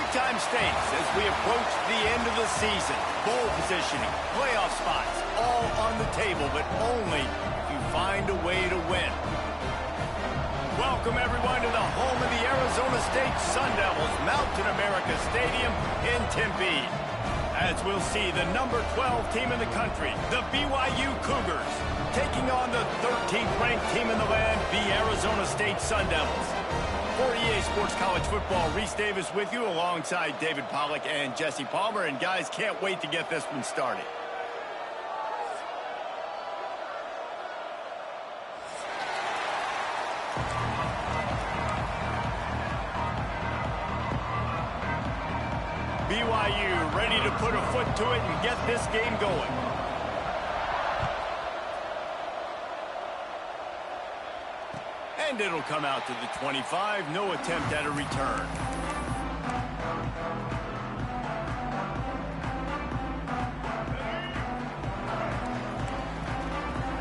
big-time stakes as we approach the end of the season. Bowl positioning, playoff spots, all on the table, but only if you find a way to win. Welcome, everyone, to the home of the Arizona State Sun Devils, Mountain America Stadium in Tempe. As we'll see the number 12 team in the country, the BYU Cougars, taking on the 13th ranked team in the land, the Arizona State Sun Devils. For EA Sports College Football, Reese Davis with you alongside David Pollack and Jesse Palmer. And guys, can't wait to get this one started. BYU ready to put a foot to it and get this game going. And it'll come out to the 25. No attempt at a return.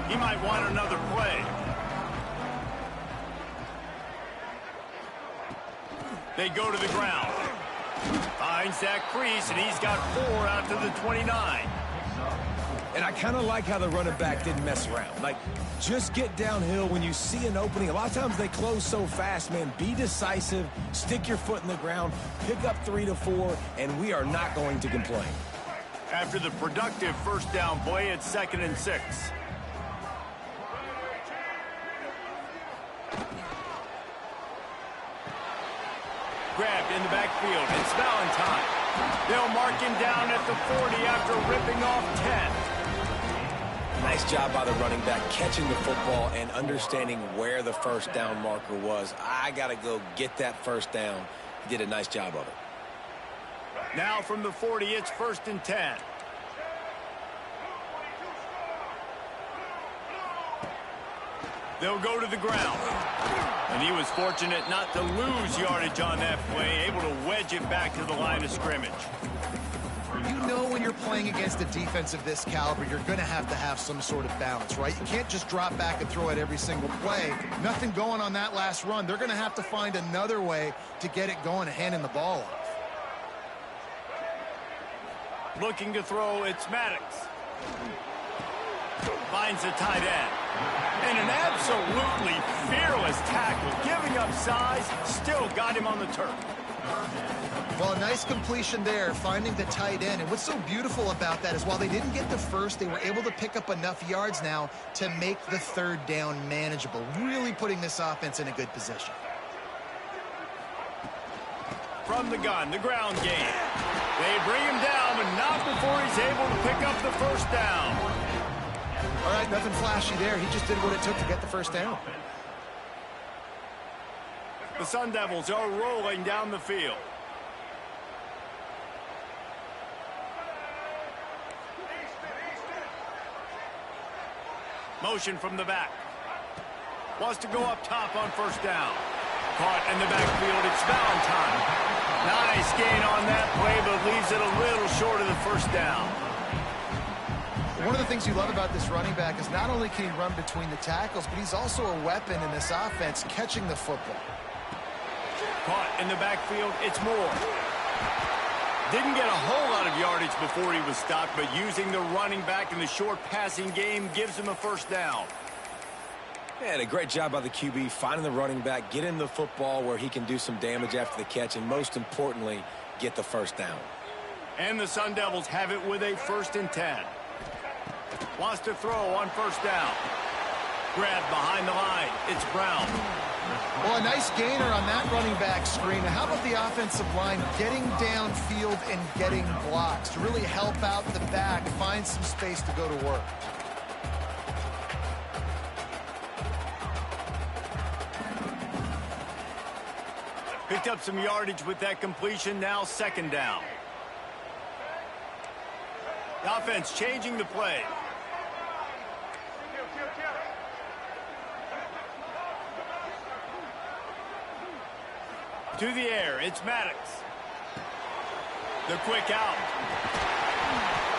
He might want another play. They go to the ground. Finds that crease, and he's got 4 out to the 29. And I kind of like how the running back didn't mess around. Like, just get downhill when you see an opening. A lot of times they close so fast, man. Be decisive, stick your foot in the ground, pick up 3 to 4, and we are not going to complain. After the productive first down play, it's 2nd and 6. Grabbed in the backfield. It's Valentine. They'll mark him down at the 40 after ripping off 10. Nice job by the running back catching the football and understanding where the first down marker was. I got to go get that first down. He did a nice job of it. Now from the 40, it's 1st and 10. They'll go to the ground. And he was fortunate not to lose yardage on that play, able to wedge it back to the line of scrimmage. You know when you're playing against a defense of this caliber, you're going to have some sort of balance, right? You can't just drop back and throw it every single play. Nothing going on that last run. They're going to have to find another way to get it going and handing the ball off. Looking to throw, it's Maddox. Finds the tight end. And an absolutely fearless tackle, giving up size, still got him on the turf. Well, a nice completion there, finding the tight end. And what's so beautiful about that is while they didn't get the first, they were able to pick up enough yards now to make the 3rd down manageable, really putting this offense in a good position. From the gun, the ground game. They bring him down, but not before he's able to pick up the first down. All right, nothing flashy there. He just did what it took to get the first down. The Sun Devils are rolling down the field. Motion from the back. Wants to go up top on first down. Caught in the backfield, it's Valentine. Nice gain on that play, but leaves it a little short of the first down. One of the things you love about this running back is not only can he run between the tackles, but he's also a weapon in this offense, catching the football. Caught in the backfield, it's Moore. Didn't get a whole lot of yardage before he was stopped, but using the running back in the short passing game gives him a first down. And a great job by the QB finding the running back, getting the football where he can do some damage after the catch, and most importantly, get the first down. And the Sun Devils have it with a 1st and 10. Wants to throw on first down. Grabbed behind the line. It's Brown. Well, a nice gainer on that running back screen. How about the offensive line getting downfield and getting blocks to really help out the back, find some space to go to work? Picked up some yardage with that completion. Now 2nd down. The offense changing the play. To the air, it's Maddox. The quick out.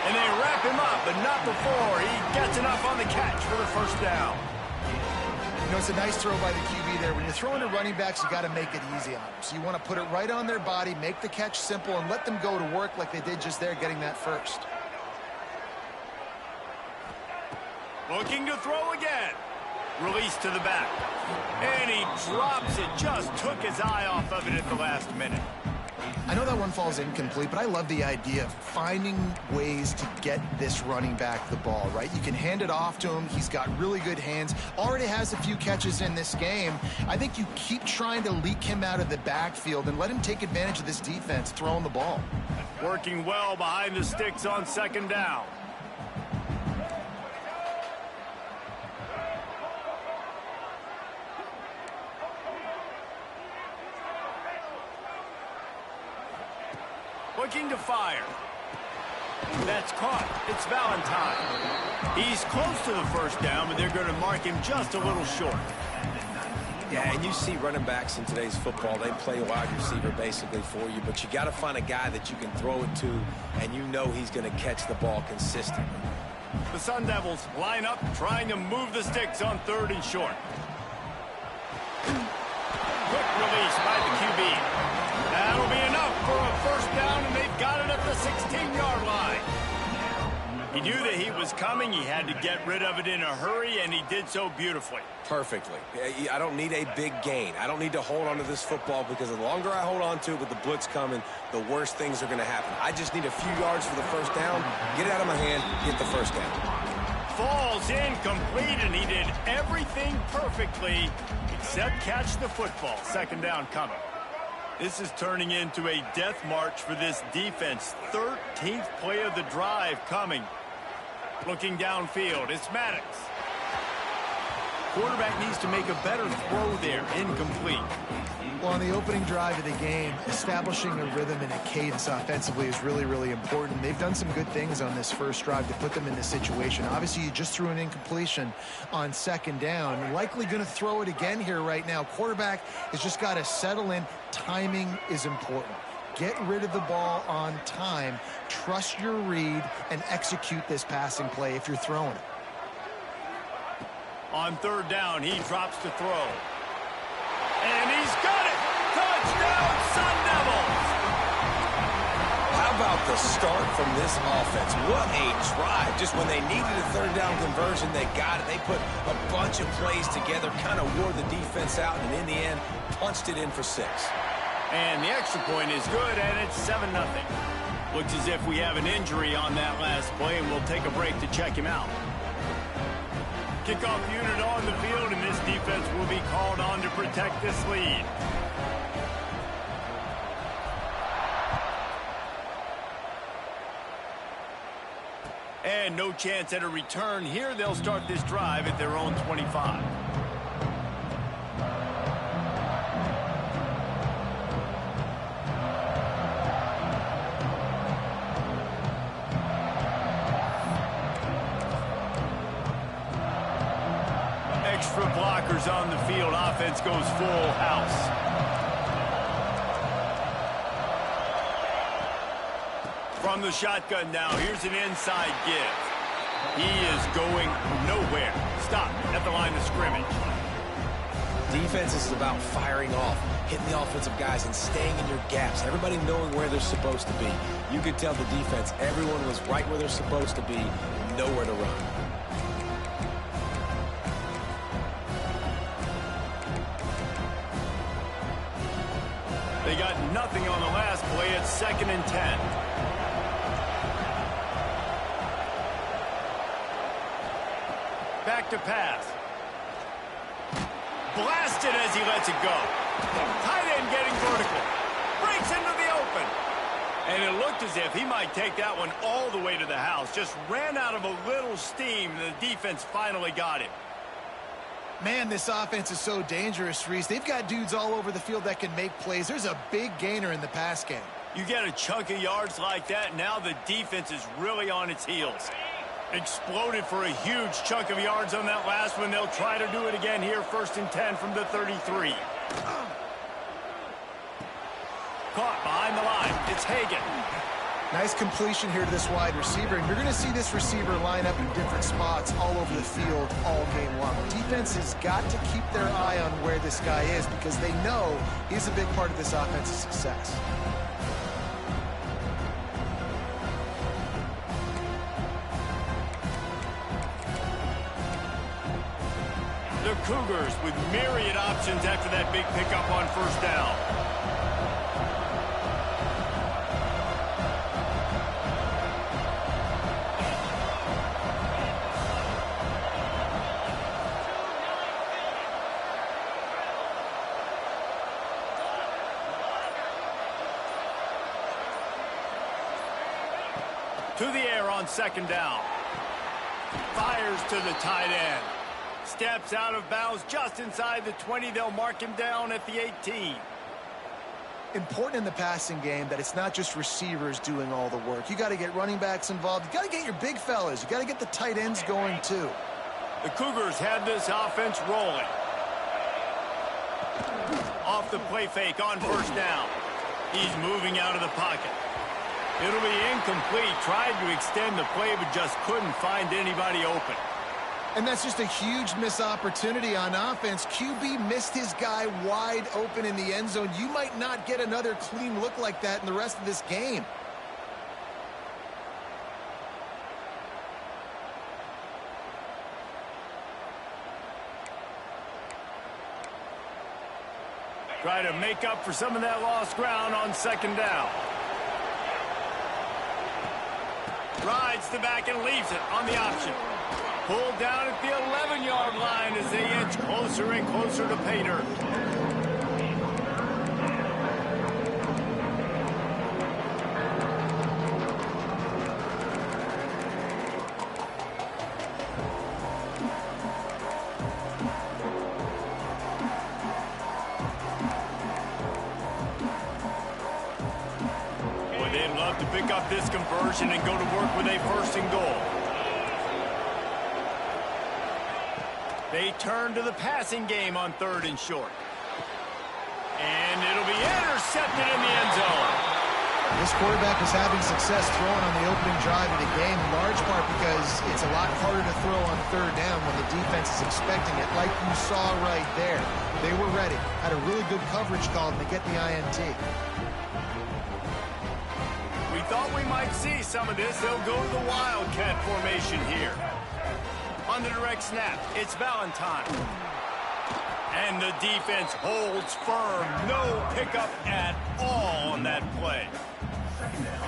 And they wrap him up, but not before he gets enough on the catch for the first down. You know, it's a nice throw by the QB there. When you're throwing to running backs, you got to make it easy on them. So you want to put it right on their body, make the catch simple, and let them go to work like they did just there, getting that first. Looking to throw again. Release to the back. And he drops it. Just took his eye off of it at the last minute. I know that one falls incomplete, but I love the idea of finding ways to get this running back the ball, right? You can hand it off to him. He's got really good hands. Already has a few catches in this game. I think you keep trying to leak him out of the backfield and let him take advantage of this defense throwing the ball. Working well behind the sticks on second down. Looking to fire. That's caught. It's Valentine. He's close to the first down, but they're going to mark him just a little short. Yeah, and you see running backs in today's football, they play wide receiver basically for you, but you got to find a guy that you can throw it to, and you know he's going to catch the ball consistently. The Sun Devils line up, trying to move the sticks on 3rd and short. Quick release by the QB. That'll be enough for a first down, and they've got it at the 16-yard line. He knew that he was coming. He had to get rid of it in a hurry, and he did so beautifully. Perfectly. I don't need a big gain. I don't need to hold on to this football because the longer I hold on to it with the blitz coming, the worse things are going to happen. I just need a few yards for the first down, get it out of my hand, get the first down. Falls incomplete, and he did everything perfectly except catch the football. Second down coming. This is turning into a death march for this defense. 13th play of the drive coming. Looking downfield, it's Maddox. Quarterback needs to make a better throw there. Incomplete. Well, on the opening drive of the game, establishing a rhythm and a cadence offensively is really, really important. They've done some good things on this first drive to put them in this situation. Obviously, you just threw an incompletion on second down. You're likely going to throw it again here right now. Quarterback has just got to settle in. Timing is important. Get rid of the ball on time. Trust your read and execute this passing play if you're throwing it. On 3rd down, he drops to throw. And he's got it! Touchdown, Sun Devils! How about the start from this offense? What a drive. Just when they needed a 3rd down conversion, they got it. They put a bunch of plays together, kind of wore the defense out, and in the end, punched it in for 6. And the extra point is good, and it's 7-0. Looks as if we have an injury on that last play, and we'll take a break to check him out. Kickoff unit on the field, and this defense will be called on to protect this lead. And no chance at a return here. They'll start this drive at their own 25. Extra blockers on the field. Offense goes full house. From the shotgun now, here's an inside give. He is going nowhere. Stop at the line of scrimmage. Defense is about firing off, hitting the offensive guys and staying in your gaps. Everybody knowing where they're supposed to be. You could tell the defense, everyone was right where they're supposed to be, nowhere to run. They got nothing on the last play. It's 2nd and 10. Back to pass. Blasted as he lets it go. Tight end getting vertical. Breaks into the open. And it looked as if he might take that one all the way to the house. Just ran out of a little steam. The defense finally got him. Man, this offense is so dangerous, Reese. They've got dudes all over the field that can make plays. There's a big gainer in the pass game. You get a chunk of yards like that, now the defense is really on its heels. Exploded for a huge chunk of yards on that last one. They'll try to do it again here, 1st and 10 from the 33. Caught behind the line. It's Hagan. Nice completion here to this wide receiver, and you're going to see this receiver line up in different spots all over the field all game long. Defense has got to keep their eye on where this guy is because they know he's a big part of this offense's success. The Cougars with myriad options after that big pickup on first down. To the air on second down. Fires to the tight end. Steps out of bounds just inside the 20. They'll mark him down at the 18. Important in the passing game that it's not just receivers doing all the work. You got to get running backs involved. You got to get your big fellas. You got to get the tight ends going too. The Cougars had this offense rolling. Off the play fake on first down. He's moving out of the pocket. It'll be incomplete. Tried to extend the play, but just couldn't find anybody open. And that's just a huge missed opportunity on offense. QB missed his guy wide open in the end zone. You might not get another clean look like that in the rest of this game. Try to make up for some of that lost ground on second down. Rides the back and leaves it on the option. Pulled down at the 11-yard line as they inch closer and closer to pay dirt. Boy, they'd love to pick up this conversion and go to work with a first and goal. They turn to the passing game on third and short. And it'll be intercepted in the end zone. This quarterback is having success throwing on the opening drive of the game, in large part because it's a lot harder to throw on third down when the defense is expecting it, like you saw right there. They were ready, had a really good coverage call to get the INT. We thought we might see some of this. They'll go to the Wildcat formation here. On the direct snap, it's Valentine. And the defense holds firm. No pickup at all on that play.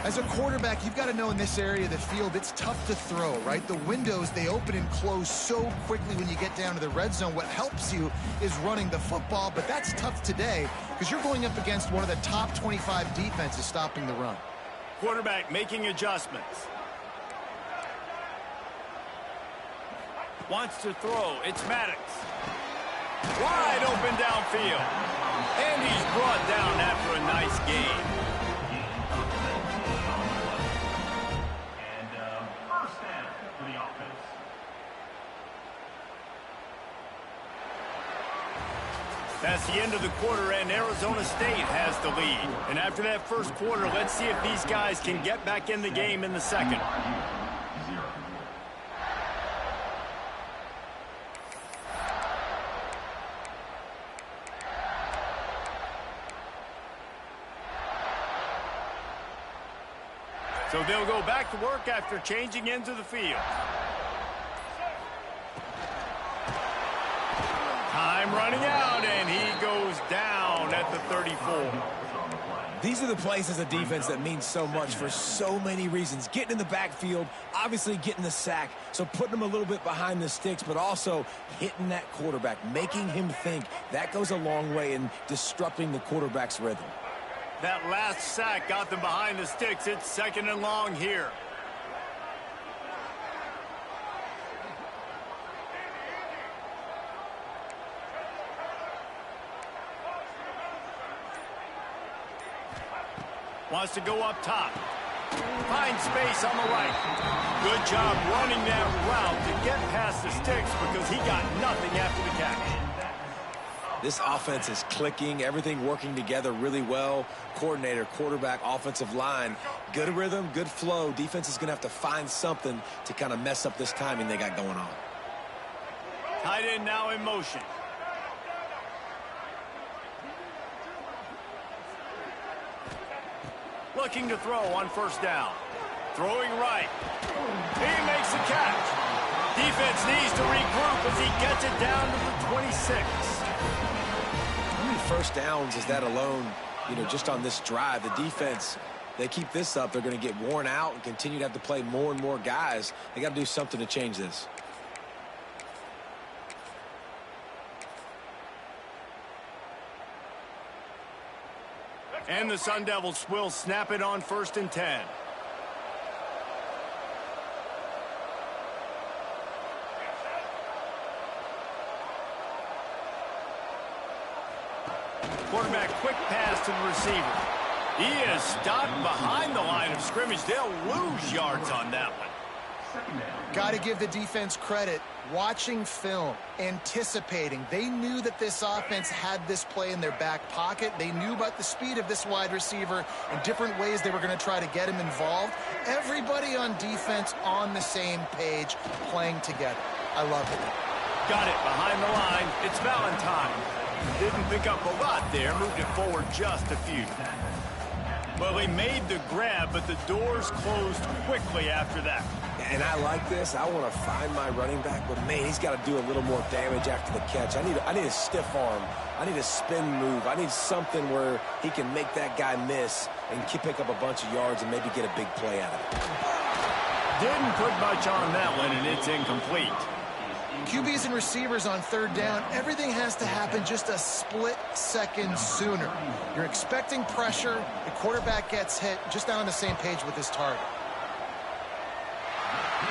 As a quarterback, you've got to know in this area of the field, it's tough to throw, right? The windows, they open and close so quickly when you get down to the red zone. What helps you is running the football, but that's tough today because you're going up against one of the top 25 defenses stopping the run. Quarterback making adjustments. Wants to throw. It's Maddox. Wide open downfield. And he's brought down after a nice gain. And first down for the offense. That's the end of the quarter, and Arizona State has the lead. And after that first quarter, let's see if these guys can get back in the game in the second. So they'll go back to work after changing into the field. Time running out, and he goes down at the 34. These are the plays as a defense that mean so much for so many reasons. Getting in the backfield, obviously getting the sack, so putting him a little bit behind the sticks, but also hitting that quarterback, making him think. That goes a long way in disrupting the quarterback's rhythm. That last sack got them behind the sticks. It's second and long here. Wants to go up top. Finds space on the right. Good job running that route to get past the sticks because he got nothing after the catch. This offense is clicking, everything working together really well. Coordinator, quarterback, offensive line, good rhythm, good flow. Defense is going to have to find something to kind of mess up this timing they got going on. Tight end now in motion. Looking to throw on first down. Throwing right. He makes the catch. Defense needs to regroup as he gets it down to the 26. How many first downs is that alone, just on this drive? The defense, they keep this up, they're going to get worn out and continue to have to play more and more guys. They got to do something to change this. And the Sun Devils will snap it on 1st and 10. Quarterback, quick pass to the receiver. He is stopped behind the line of scrimmage. They'll lose yards on that one. Got to give the defense credit. Watching film, anticipating. They knew that this offense had this play in their back pocket. They knew about the speed of this wide receiver and different ways they were going to try to get him involved. Everybody on defense on the same page, playing together. I love it. Got it behind the line. It's Valentine. Didn't pick up a lot there. Moved it forward just a few. Well, he made the grab, but the doors closed quickly after that. And I like this. I want to find my running back, but man, he's got to do a little more damage after the catch. I need a stiff arm. I need a spin move. I need something where he can make that guy miss and pick up a bunch of yards and maybe get a big play out of it. Didn't put much on that one, and it's incomplete. QBs and receivers on 3rd down, everything has to happen just a split second sooner. You're expecting pressure. The quarterback gets hit, just not on the same page with his target.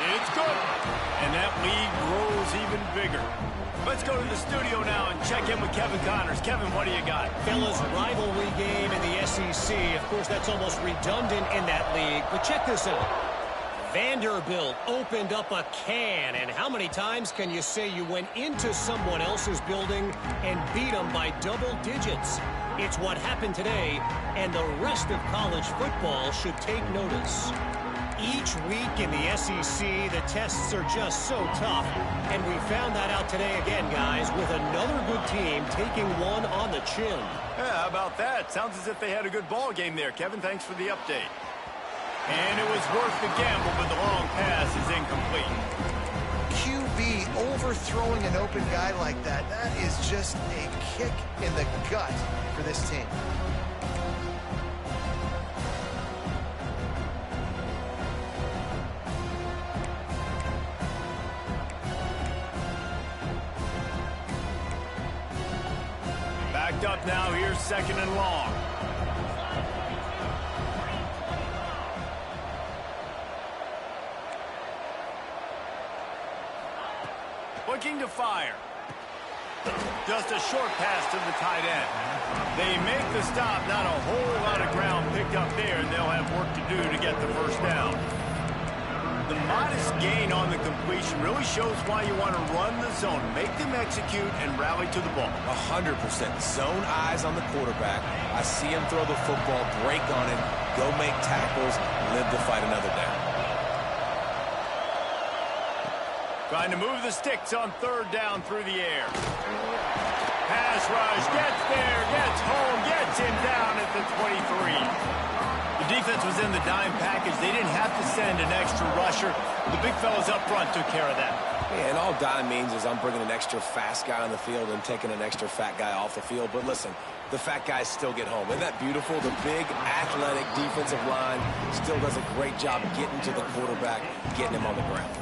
It's good. And that lead grows even bigger. Let's go to the studio now and check in with Kevin Connors. Kevin, what do you got? Fellas, rivalry game in the SEC. Of course, that's almost redundant in that league. But check this out. Vanderbilt opened up a can. And how many times can you say you went into someone else's building and beat them by double digits? It's what happened today, and the rest of college football should take notice. Each week in the SEC, the tests are just so tough. And we found that out today again, guys, with another good team taking one on the chin. Yeah, how about that? Sounds as if they had a good ball game there. Kevin, thanks for the update. And it was worth the gamble, but the long pass is incomplete. QB overthrowing an open guy like that, that is just a kick in the gut for this team. Backed up now, here's 2nd and long. Looking to fire. Just a short pass to the tight end. They make the stop, not a whole lot of ground picked up there, and they'll have work to do to get the first down. The modest gain on the completion really shows why you want to run the zone. Make them execute and rally to the ball. 100%. Zone eyes on the quarterback. I see him throw the football, break on it, go make tackles, live to fight another down. Trying to move the sticks on 3rd down through the air. Pass rush, gets there, gets home, gets him down at the 23. The defense was in the dime package. They didn't have to send an extra rusher. The big fellas up front took care of that. Yeah, and all dime means is I'm bringing an extra fast guy on the field and taking an extra fat guy off the field. But listen, the fat guys still get home. Isn't that beautiful? The big, athletic defensive line still does a great job getting to the quarterback, getting him on the ground.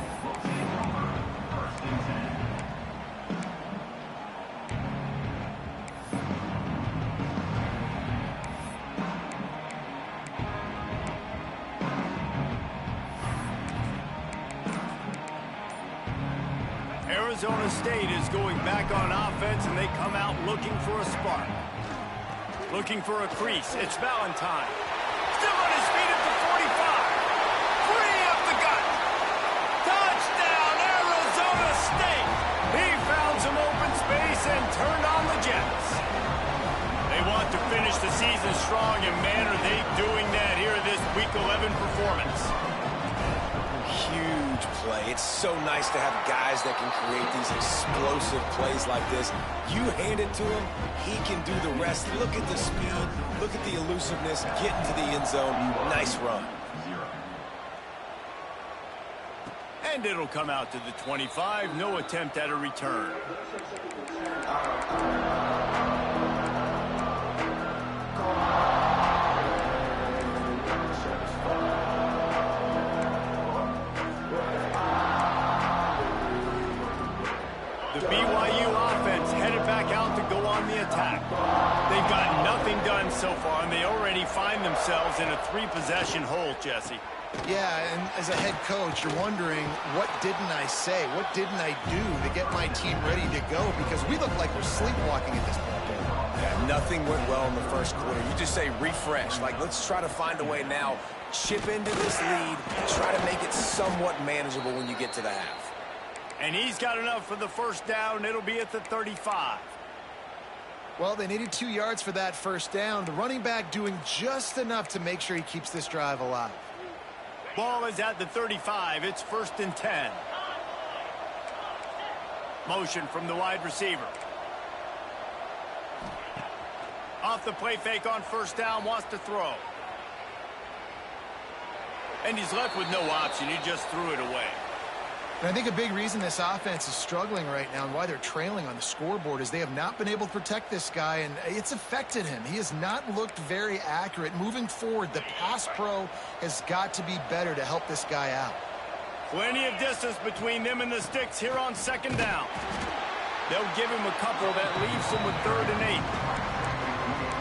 Arizona State is going back on offense, and they come out looking for a spark. Looking for a crease. It's Valentine. Still on his feet at the 45. Free up the gut. Touchdown, Arizona State. He found some open space and turned on the Jets. the season strong, and man, are they doing that here in this Week 11 performance. Huge play. It's so nice to have guys that can create these explosive plays like this. You hand it to him, he can do the rest. Look at the speed, look at the elusiveness, get into the end zone. Nice run. And it'll come out to the 25. No attempt at a return. The BYU offense headed back out to go on the attack. They've got nothing done so far, and they already find themselves in a 3-possession hole, Jesse. Yeah, and as a head coach, you're wondering, what didn't I say? What didn't I do to get my team ready to go? Because we look like we're sleepwalking at this point. Yeah, nothing went well in the first quarter. You just say refresh. Like, let's try to find a way now. Chip into this lead. Try to make it somewhat manageable when you get to the half. And he's got enough for the first down. It'll be at the 35. Well, they needed 2 yards for that first down. The running back doing just enough to make sure he keeps this drive alive. Ball is at the 35. It's 1st and 10. Motion from the wide receiver. Off the play fake on first down, wants to throw. And he's left with no option. He just threw it away. And I think a big reason this offense is struggling right now and why they're trailing on the scoreboard is they have not been able to protect this guy, and it's affected him. He has not looked very accurate. Moving forward, the pass pro has got to be better to help this guy out. Plenty of distance between them and the sticks here on 2nd down. They'll give him a couple that leaves him with 3rd and 8.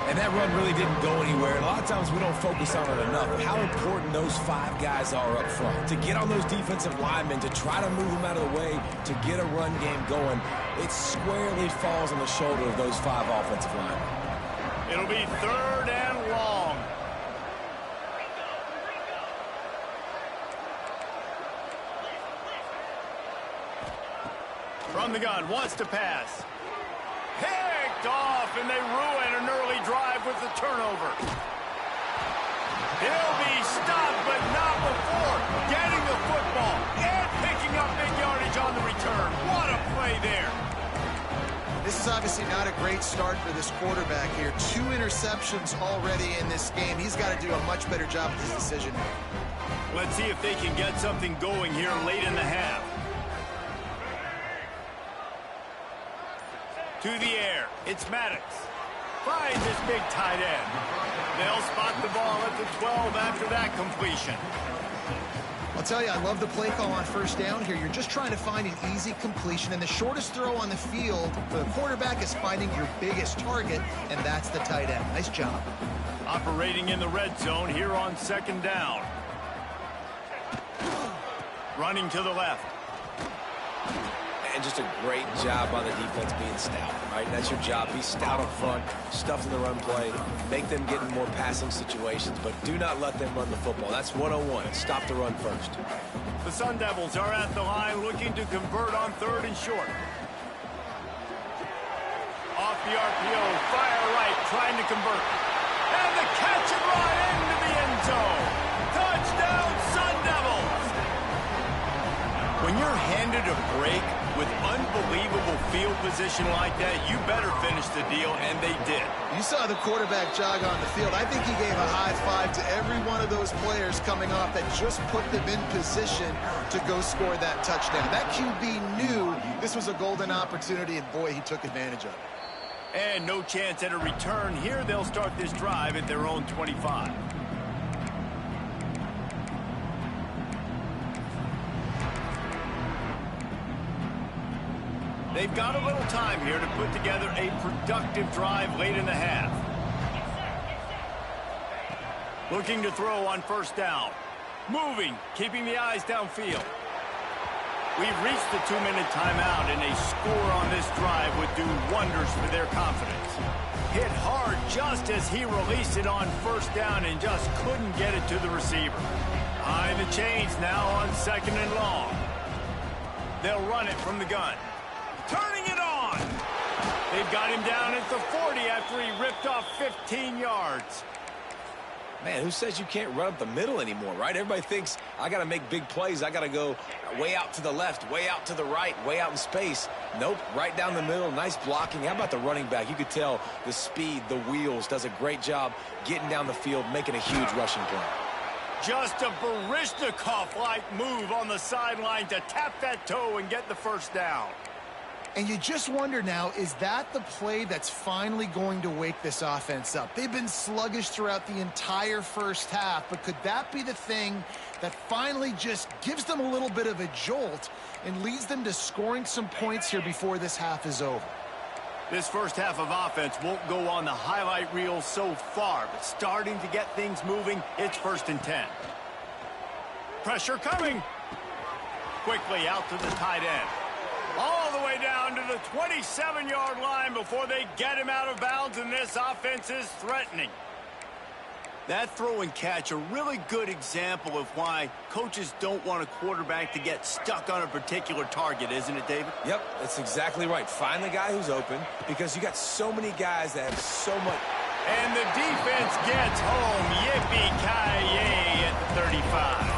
And that run really didn't go anywhere. And a lot of times we don't focus on it enough. But how important those 5 guys are up front. To get on those defensive linemen, to try to move them out of the way, to get a run game going, it squarely falls on the shoulder of those 5 offensive linemen. It'll be 3rd and long. From the gun, wants to pass. Picked off, and they ruin an early drive with the turnover. He'll be stopped, but not before getting the football and picking up big yardage on the return. What a play there. This is obviously not a great start for this quarterback here. 2 interceptions already in this game. He's got to do a much better job with his decision. Let's see if they can get something going here late in the half. To the air, it's Maddox. Finds his big tight end. They'll spot the ball at the 12 after that completion. I'll tell you, I love the play call on first down here. You're just trying to find an easy completion, and the shortest throw on the field for the quarterback is finding your biggest target, and that's the tight end. Nice job. Operating in the red zone here on 2nd down. Running to the left. And just a great job by the defense being stout, right? That's your job. Be stout up front, stuff in the run play, make them get in more passing situations, but do not let them run the football. That's 101. Stop the run first. The Sun Devils are at the line looking to convert on 3rd and short. Off the RPO, fire right, trying to convert. And the catch and run into the end zone. Touchdown, Sun Devils! When you're handed a break with unbelievable field position like that, you better finish the deal, and they did. You saw the quarterback jog on the field. I think he gave a high five to every one of those players coming off that just put them in position to go score that touchdown. That QB knew this was a golden opportunity, and boy, he took advantage of it. And no chance at a return. Here they'll start this drive at their own 25. They've got a little time here to put together a productive drive late in the half. Looking to throw on first down. Moving, keeping the eyes downfield. We've reached the 2-minute timeout, and a score on this drive would do wonders for their confidence. Hit hard just as he released it on first down and just couldn't get it to the receiver. Behind the chains now on 2nd and long. They'll run it from the gun. Turning it on. They've got him down at the 40 after he ripped off 15 yards. Man, who says you can't run up the middle anymore, right? Everybody thinks I got to make big plays. I got to go way out to the left, way out to the right, way out in space. Nope, right down the middle. Nice blocking. How about the running back? You could tell the speed, the wheels, does a great job getting down the field, making a huge rushing play. Just a Baryshnikov-like move on the sideline to tap that toe and get the first down. And you just wonder now, is that the play that's finally going to wake this offense up? They've been sluggish throughout the entire first half, but could that be the thing that finally just gives them a little bit of a jolt and leads them to scoring some points here before this half is over? This first half of offense won't go on the highlight reel so far, but starting to get things moving, it's 1st and 10. Pressure coming. Quickly out to the tight end. All the way down to the 27-yard line before they get him out of bounds, and this offense is threatening. That throw and catch, a really good example of why coaches don't want a quarterback to get stuck on a particular target, isn't it, David? Yep, that's exactly right. Find the guy who's open, because you got so many guys that have so much. And the defense gets home. Yippee-ki-yay at the 35.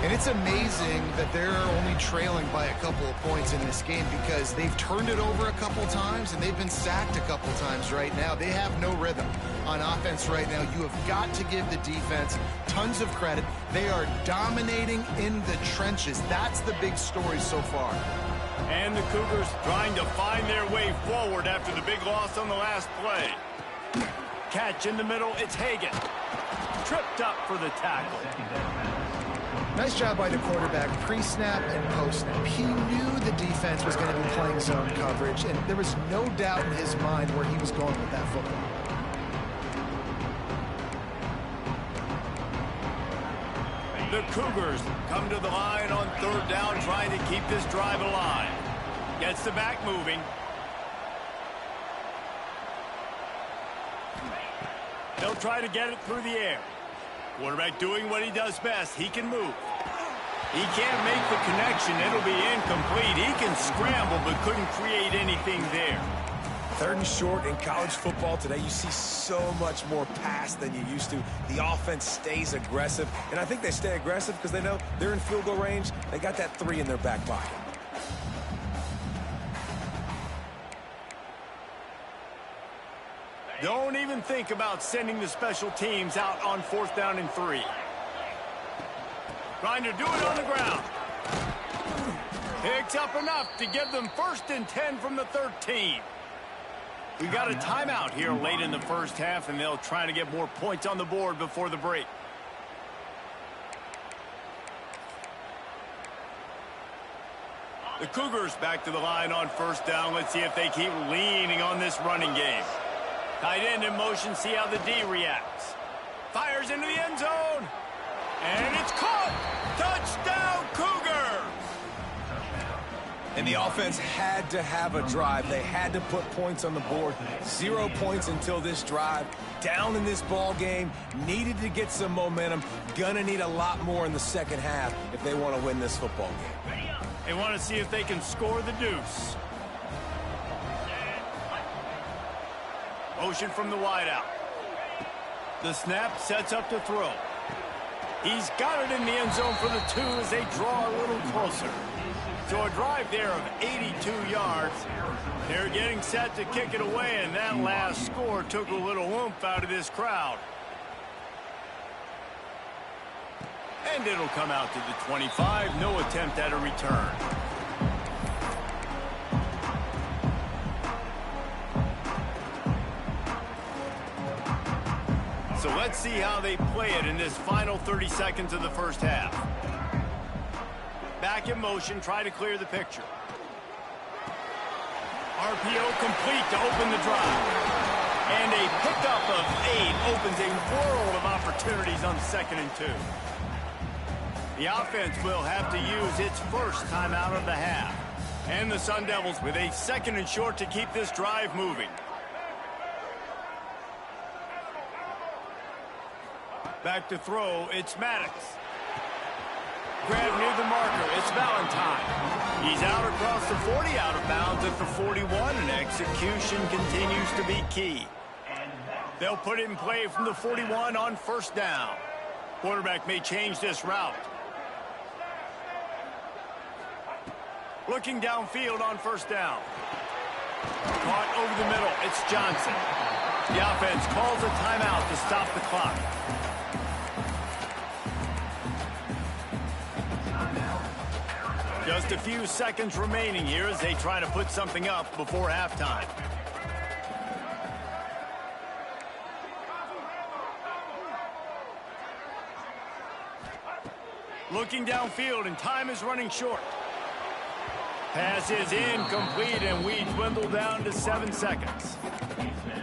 And it's amazing that they're only trailing by a couple of points in this game because they've turned it over a couple times and they've been sacked a couple times right now. They have no rhythm on offense right now. You have got to give the defense tons of credit. They are dominating in the trenches. That's the big story so far. And the Cougars trying to find their way forward after the big loss on the last play. Catch in the middle. It's Hagan. Tripped up for the tackle. Nice job by the quarterback, pre-snap and post-snap. He knew the defense was going to be playing zone coverage, and there was no doubt in his mind where he was going with that football. The Cougars come to the line on 3rd down, trying to keep this drive alive. Gets the back moving. They'll try to get it through the air. Quarterback doing what he does best. He can move. He can't make the connection. It'll be incomplete. He can scramble, but couldn't create anything there. 3rd and short in college football today. You see so much more pass than you used to. The offense stays aggressive, and I think they stay aggressive because they know they're in field goal range. They got that 3 in their back pocket. Don't even think about sending the special teams out on 4th down and 3. Trying to do it on the ground. Picks up enough to give them 1st and 10 from the 13. We got a timeout here late in the first half, and they'll try to get more points on the board before the break. The Cougars back to the line on 1st down. Let's see if they keep leaning on this running game. Tight end in motion, see how the D reacts. Fires into the end zone. And it's caught. Touchdown, Cougars. And the offense had to have a drive. They had to put points on the board. 0 points until this drive. Down in this ball game. Needed to get some momentum. Gonna need a lot more in the second half if they want to win this football game. They want to see if they can score the deuce. Motion from the wideout. The snap sets up to throw. He's got it in the end zone for the 2 as they draw a little closer. So a drive there of 82 yards. They're getting set to kick it away, and that last score took a little oomph out of this crowd. And it'll come out to the 25. No attempt at a return. So let's see how they play it in this final 30 seconds of the first half. Back in motion, try to clear the picture. RPO complete to open the drive. And a pickup of 8 opens a world of opportunities on 2nd and 2. The offense will have to use its first timeout of the half. And the Sun Devils with a 2nd and short to keep this drive moving. Back to throw, it's Maddox. grab near the marker. It's Valentine. He's out across the 40, out of bounds at the 41, and execution continues to be key. They'll put it in play from the 41 on first down. Quarterback may change this route. Looking downfield on first down. Caught over the middle. It's Johnson. The offense calls a timeout to stop the clock. Just a few seconds remaining here as they try to put something up before halftime. Looking downfield, and time is running short. Pass is incomplete, and we dwindle down to 7 seconds.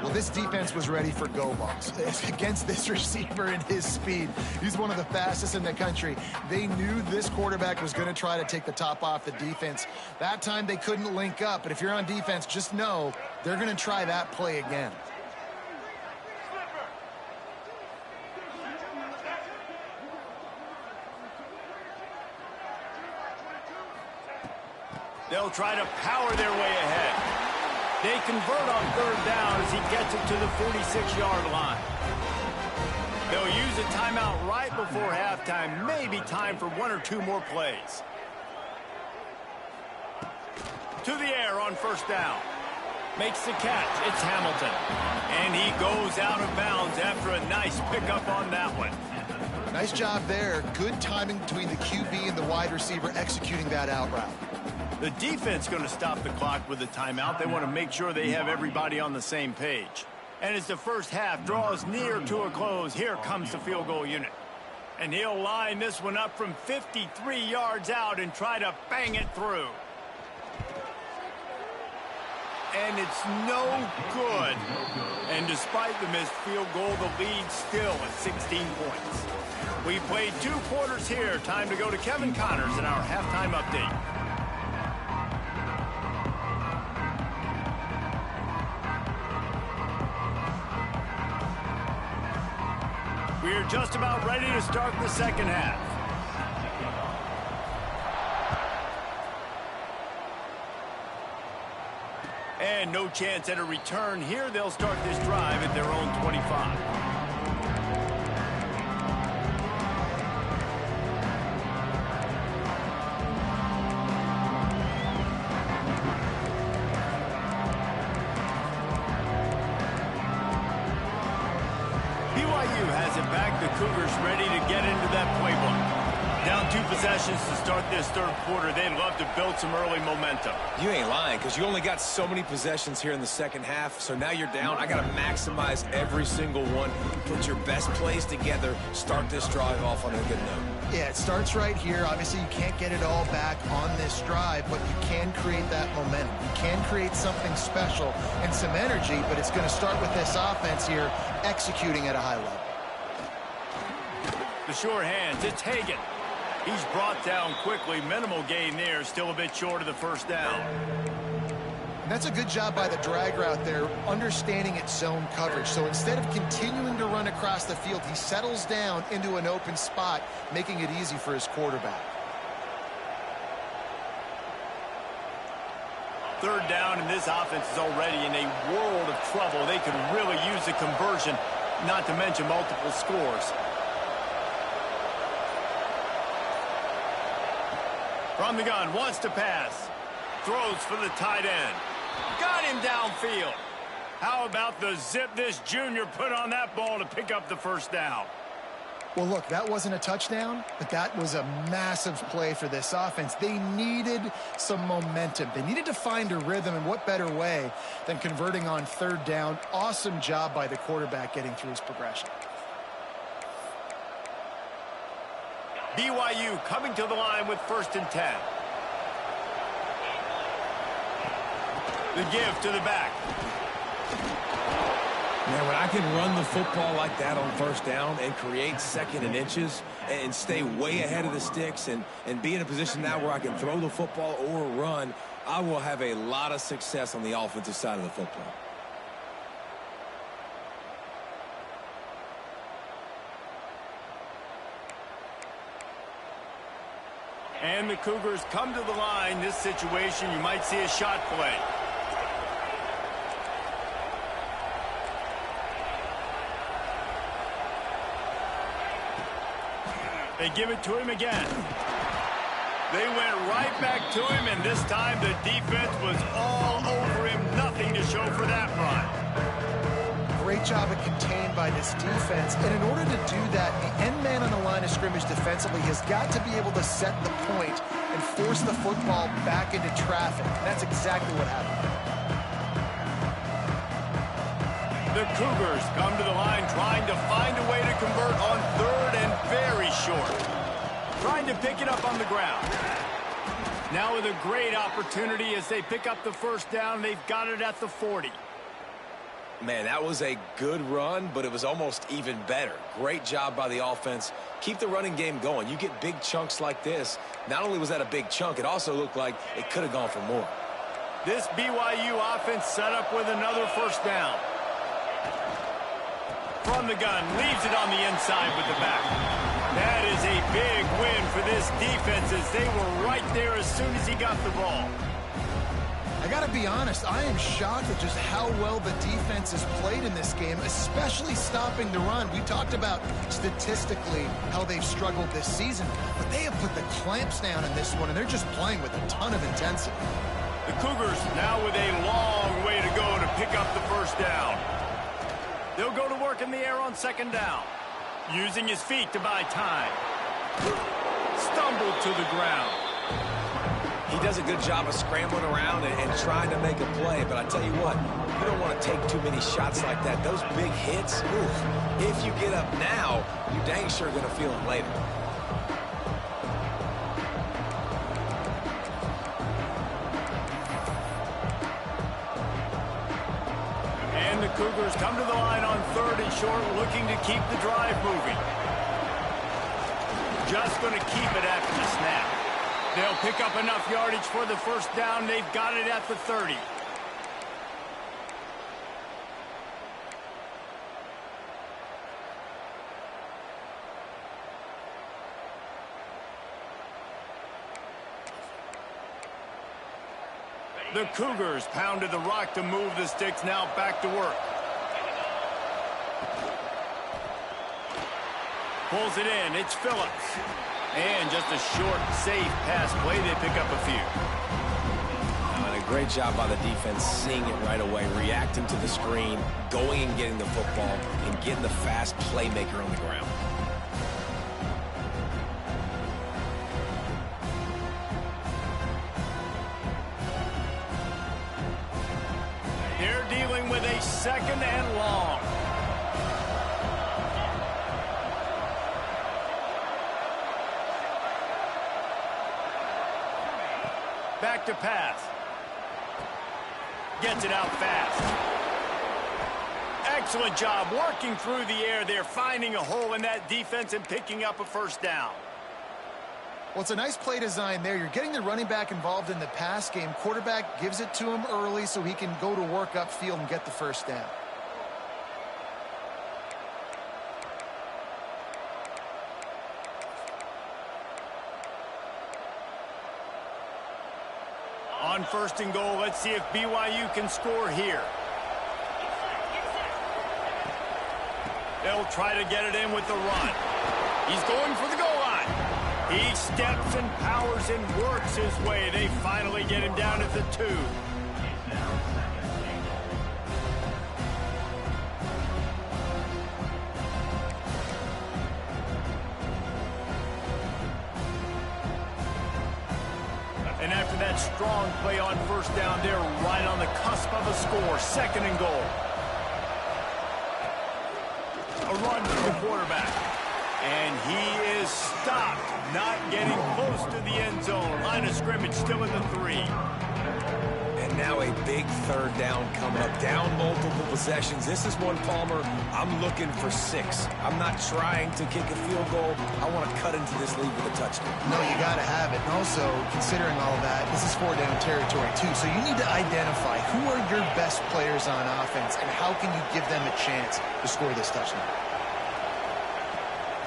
Well, this defense was ready for go balls against this receiver and his speed. He's one of the fastest in the country. They knew this quarterback was going to try to take the top off the defense. That time they couldn't link up, but if you're on defense, just know they're going to try that play again. They'll try to power their way ahead. They convert on third down as he gets it to the 46-yard line. They'll use a timeout right before halftime. Maybe time for 1 or 2 more plays. To the air on first down. Makes the catch. It's Hamilton. And he goes out of bounds after a nice pickup on that one. Nice job there. Good timing between the QB and the wide receiver executing that out route. The defense going to stop the clock with a timeout. They want to make sure they have everybody on the same page. And as the first half draws near to a close, here comes the field goal unit. And he'll line this one up from 53 yards out and try to bang it through. And it's no good. And despite the missed field goal, the lead still at 16 points. We played 2 quarters here. Time to go to Kevin Connors in our halftime update. We're just about ready to start the second half. And no chance at a return here. They'll start this drive at their own 25. BYU has it back. The Cougars ready to get into that playbook. Down 2 possessions to start this third quarter. They'd love to build some early momentum. You ain't lying, because you only got so many possessions here in the second half, so now you're down. I got to maximize every single one. Put your best plays together. Start this drive off on a good note. Yeah, it starts right here. Obviously, you can't get it all back on this drive, but you can create that momentum. You can create something special and some energy, but it's going to start with this offense here executing at a high level. The sure hands. It's Hagan. He's brought down quickly. Minimal gain there. Still a bit short of the first down. And that's a good job by the drag route there, understanding its zone coverage. So instead of continuing to run across the field, he settles down into an open spot, making it easy for his quarterback. Third down, and this offense is already in a world of trouble. They could really use a conversion, not to mention multiple scores. From the gun, wants to pass. Throws for the tight end. Got him downfield. How about the zip this junior put on that ball to pick up the first down? Well, look, that wasn't a touchdown, but that was a massive play for this offense. They needed some momentum. They needed to find a rhythm, and what better way than converting on third down. Awesome job by the quarterback getting through his progression. BYU coming to the line with 1st and 10. The give to the back. Man, when I can run the football like that on first down and create 2nd and inches and stay way ahead of the sticks and be in a position now where I can throw the football or run, I will have a lot of success on the offensive side of the football. And the Cougars come to the line. This situation, you might see a shot play. They give it to him again. They went right back to him, and this time the defense was all over him. Nothing to show for that run. Great job of contained by this defense. And in order to do that, the end man on the line of scrimmage defensively has got to be able to set the point and force the football back into traffic. That's exactly what happened. The Cougars come to the line trying to find a way to convert on third and very short. Trying to pick it up on the ground. Now with a great opportunity as they pick up the first down. They've got it at the 40. Man, that was a good run, but it was almost even better. Great job by the offense. Keep the running game going. You get big chunks like this. Not only was that a big chunk, it also looked like it could have gone for more. This BYU offense set up with another first down. From the gun, leaves it on the inside with the back. That is a big win for this defense as they were right there as soon as he got the ball. I got to be honest, I am shocked at just how well the defense has played in this game, especially stopping the run. We talked about statistically how they've struggled this season, but they have put the clamps down in this one, and they're just playing with a ton of intensity. The Cougars now with a long way to go to pick up the first down. They'll go to work in the air on second down. Using his feet to buy time. Stumbled to the ground. He does a good job of scrambling around and trying to make a play, but I tell you what, you don't want to take too many shots like that. Those big hits, oof, if you get up now, you're dang sure going to feel them later. And the Cougars come to the line on third and short, looking to keep the drive moving. Just going to keep it after the snap. They'll pick up enough yardage for the first down. They've got it at the 30. The Cougars pounded the rock to move the sticks. Now back to work. Pulls it in. It's Phillips. And just a short, safe pass play. They pick up a few. And a great job by the defense seeing it right away, reacting to the screen, going and getting the football, and getting the fast playmaker on the ground. They're dealing with a second and long. Back to pass. Gets it out fast. Excellent job working through the air. They're finding a hole in that defense and picking up a first down. Well, it's a nice play design there. You're getting the running back involved in the pass game. Quarterback gives it to him early so he can go to work upfield and get the first down. On first and goal, let's see if BYU can score here. They'll try to get it in with the run. He's going for the goal line. He steps and powers and works his way. They finally get him down at the 2. And after that strong play on first down, they're right on the cusp of a score. Second and goal. A run for the quarterback. And he is stopped, not getting close to the end zone. Line of scrimmage still in the 3. And now a big third down coming up. Down multiple possessions. This is one, Palmer, I'm looking for 6. I'm not trying to kick a field goal. I want to cut into this lead with a touchdown. No, you got to have it. And also, considering all that, this is 4-down territory too. So you need to identify who are your best players on offense and how can you give them a chance to score this touchdown.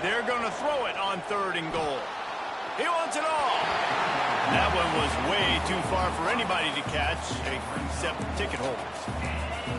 They're going to throw it on third and goal. He wants it all. That one was way too far for anybody to catch, except ticket holders.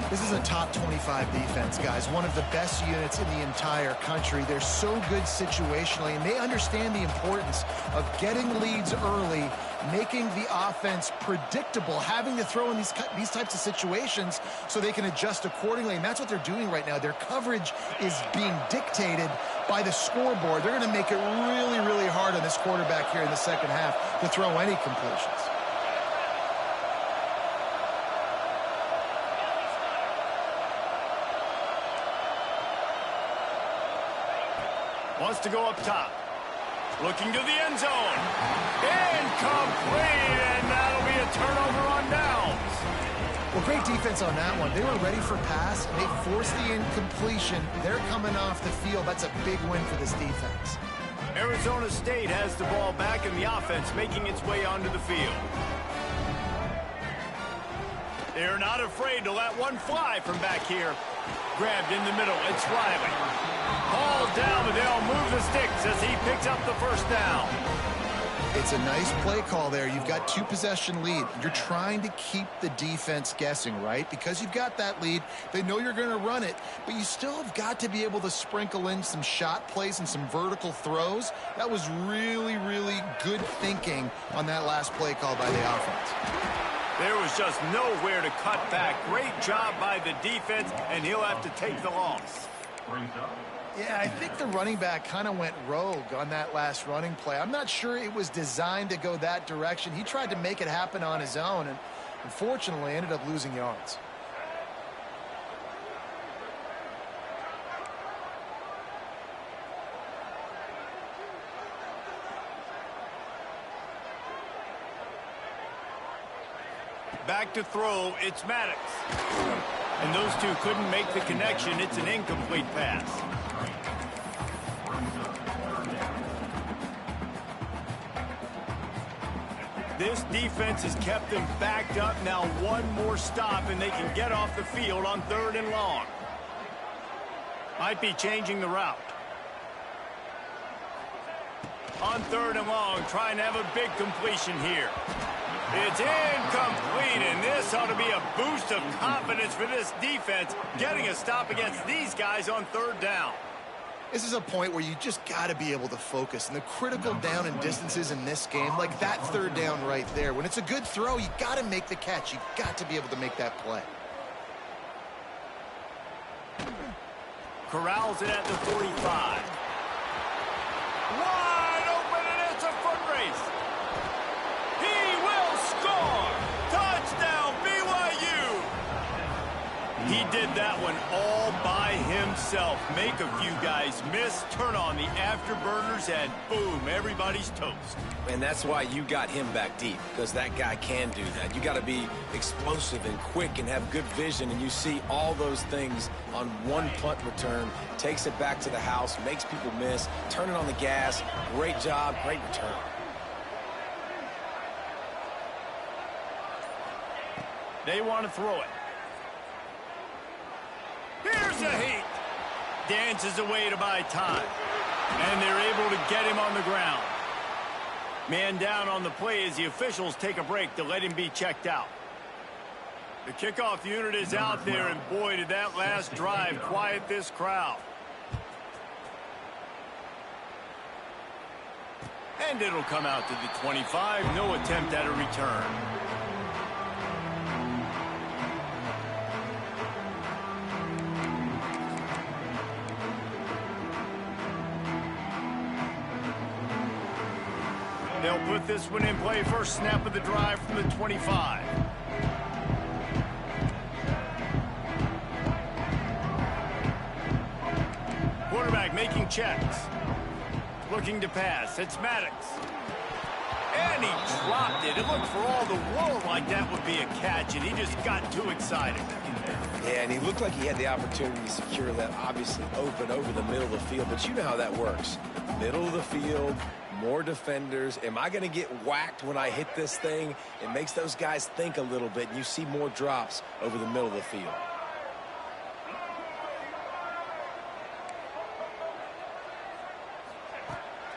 This is a top 25 defense, guys. One of the best units in the entire country. They're so good situationally, and they understand the importance of getting leads early, making the offense predictable, having to throw in these types of situations so they can adjust accordingly, and that's what they're doing right now. Their coverage is being dictated by the scoreboard. They're going to make it really, really hard on this quarterback here in the second half to throw any completions. Wants to go up top. Looking to the end zone. Incomplete, and that'll be a turnover on downs. Well, great defense on that one. They were ready for pass, and they forced the incompletion. They're coming off the field. That's a big win for this defense. Arizona State has the ball back, and the offense making its way onto the field. They're not afraid to let one fly from back here. Grabbed in the middle. It's Riley. Ball down, but they'll move the sticks as he picks up the first down. It's a nice play call there. You've got 2-possession lead. You're trying to keep the defense guessing, right? Because you've got that lead, they know you're going to run it, but you still have got to be able to sprinkle in some shot plays and some vertical throws. That was really, really good thinking on that last play call by the offense. There was just nowhere to cut back. Great job by the defense, and he'll have to take the loss. Yeah, I think the running back kind of went rogue on that last running play. I'm not sure it was designed to go that direction. He tried to make it happen on his own, and unfortunately ended up losing yards. Back to throw, it's Maddox. And those two couldn't make the connection. It's an incomplete pass. This defense has kept them backed up. Now one more stop, and they can get off the field on 3rd and long. Might be changing the route. On 3rd and long, trying to have a big completion here. It's incomplete, and this ought to be a boost of confidence for this defense, getting a stop against these guys on 3rd down. This is a point where you just got to be able to focus. And the critical down and distances in this game, like that 3rd down right there, when it's a good throw, you got to make the catch. You got to be able to make that play. Corrals it at the 45. Wide open, and it's a foot race. He will score! Touchdown, BYU! He did that one all by himself. Make a few guys miss, turn on the afterburners, and boom, everybody's toast. And that's why you got him back deep, because that guy can do that. You got to be explosive and quick and have good vision, and you see all those things on one punt return. Takes it back to the house, makes people miss, turning on the gas. Great job, great return. They want to throw it. Here's a heat. Dances away to buy time. And they're able to get him on the ground. Man down on the play as the officials take a break to let him be checked out. The kickoff unit is out there, and boy, did that last drive quiet this crowd. And it'll come out to the 25. No attempt at a return. They'll put this one in play. First snap of the drive from the 25. Quarterback making checks. Looking to pass. It's Maddox. And he dropped it. It looked for all the world like that would be a catch, and he just got too excited. Yeah, and he looked like he had the opportunity to secure that, obviously open over the middle of the field. But you know how that works. Middle of the field, more defenders. Am I going to get whacked when I hit this thing? It makes those guys think a little bit, and you see more drops over the middle of the field.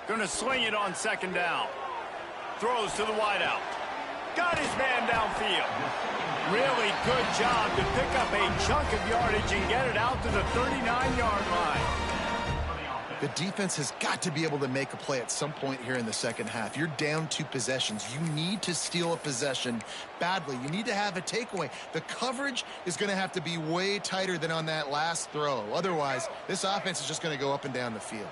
Going to swing it on 2nd down. throws to the wideout. Got his man downfield. Really good job to pick up a chunk of yardage and get it out to the 39-yard line. The defense has got to be able to make a play at some point here in the second half. You're down 2 possessions. You need to steal a possession badly. You need to have a takeaway. The coverage is going to have to be way tighter than on that last throw. Otherwise, this offense is just going to go up and down the field.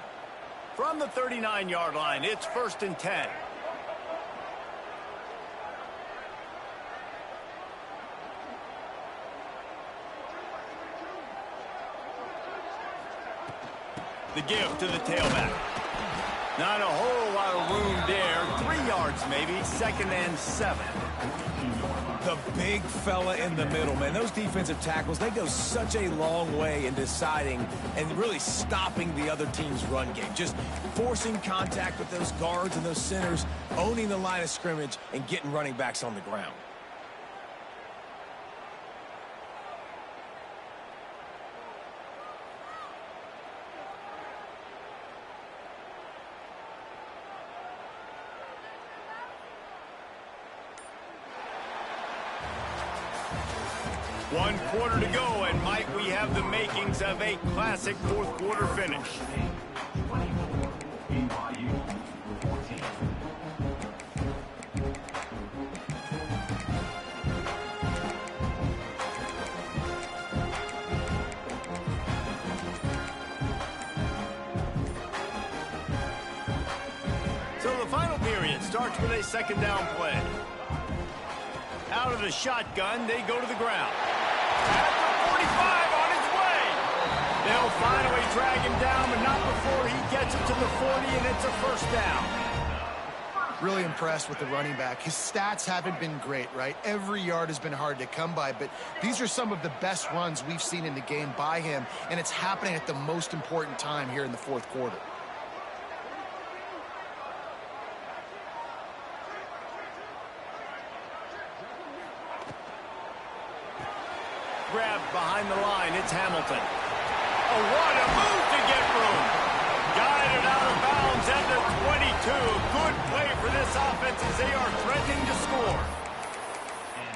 From the 39-yard line, it's 1st and 10. The give to the tailback. Not a whole lot of room there. 3 yards maybe. 2nd and 7. The big fella in the middle, man. Those defensive tackles, they go such a long way in deciding and really stopping the other team's run game. Just forcing contact with those guards and those centers, owning the line of scrimmage, and getting running backs on the ground. One quarter to go, and might we have the makings of a classic fourth quarter finish. 24, BYU, 14. So the final period starts with a 2nd down play. Out of the shotgun, they go to the ground. At the 45 on its way. They'll finally drag him down, but not before he gets it to the 40, and it's a 1st down. Really impressed with the running back. His stats haven't been great, right? Every yard has been hard to come by, but these are some of the best runs we've seen in the game by him, and it's happening at the most important time here in the 4th quarter. Grabbed behind the line, it's Hamilton. Oh, what a move to get room. Guided out of bounds at the 22. Good play for this offense as they are threatening to score.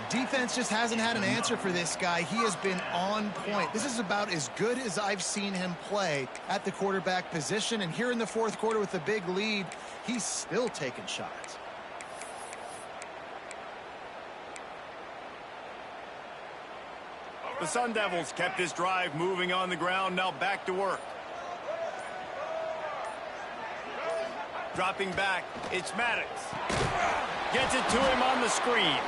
Defense just hasn't had an answer for this guy. He has been on point. This is about as good as I've seen him play at the quarterback position. And here in the 4th quarter with a big lead, he's still taking shots. The Sun Devils kept this drive moving on the ground, now back to work. Dropping back, it's Maddox. Gets it to him on the screen.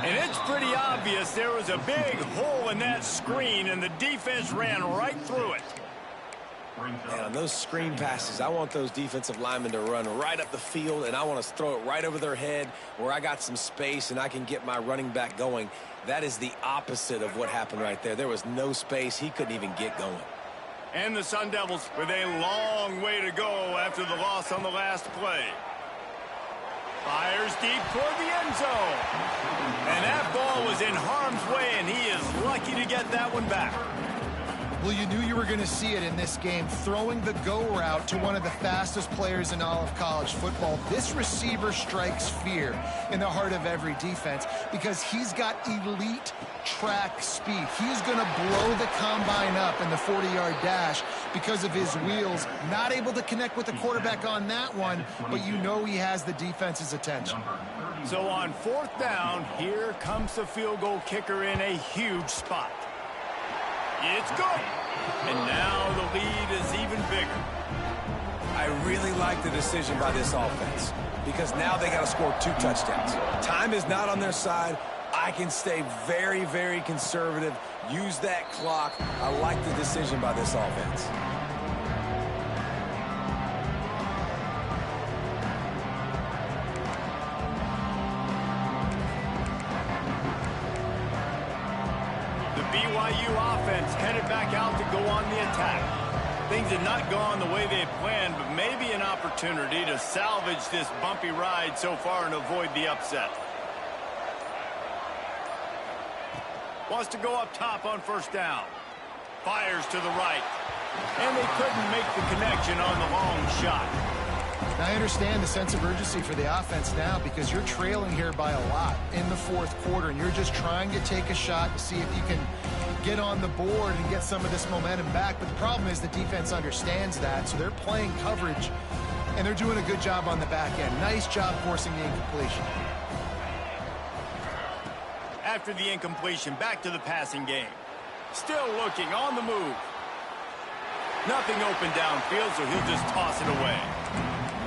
And it's pretty obvious there was a big hole in that screen, and the defense ran right through it. And on those screen passes, I want those defensive linemen to run right up the field, and I want to throw it right over their head where I got some space and I can get my running back going. That is the opposite of what happened right there. There was no space. He couldn't even get going. And the Sun Devils with a long way to go after the loss on the last play. Fires deep toward the end zone. And that ball was in harm's way, and he is lucky to get that one back. Well, you knew you were going to see it in this game, throwing the go route to one of the fastest players in all of college football. This receiver strikes fear in the heart of every defense because he's got elite track speed. He's going to blow the combine up in the 40-yard dash because of his wheels. Not able to connect with the quarterback on that one, but you know he has the defense's attention. So on 4th down, here comes the field goal kicker in a huge spot. It's good. And now the lead is even bigger. I really like the decision by this offense because now they got to score 2 touchdowns. Time is not on their side. I can stay very, very conservative. Use that clock. I like the decision by this offense. BYU offense headed back out to go on the attack. Things had not gone the way they had planned, but maybe an opportunity to salvage this bumpy ride so far and avoid the upset. Wants to go up top on 1st down. Fires to the right. And they couldn't make the connection on the long shot. Now, I understand the sense of urgency for the offense now because you're trailing here by a lot in the fourth quarter, and you're just trying to take a shot to see if you can get on the board and get some of this momentum back. But the problem is the defense understands that, so they're playing coverage, and they're doing a good job on the back end. Nice job forcing the incompletion. After the incompletion, back to the passing game. Still looking on the move. Nothing open downfield, so he'll just toss it away.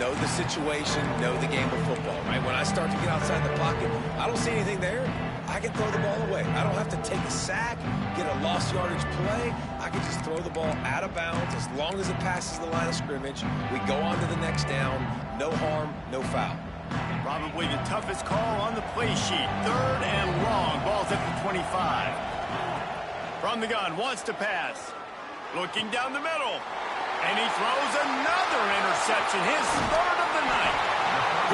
Know the situation, know the game of football, right? When I start to get outside the pocket, I don't see anything there, I can throw the ball away. I don't have to take a sack, get a lost yardage play. I can just throw the ball out of bounds as long as it passes the line of scrimmage. We go on to the next down. No harm, no foul. Probably the toughest call on the play sheet. 3rd and long. Ball's at the 25. From the gun, wants to pass. Looking down the middle. And he throws another interception. His 3rd of the night.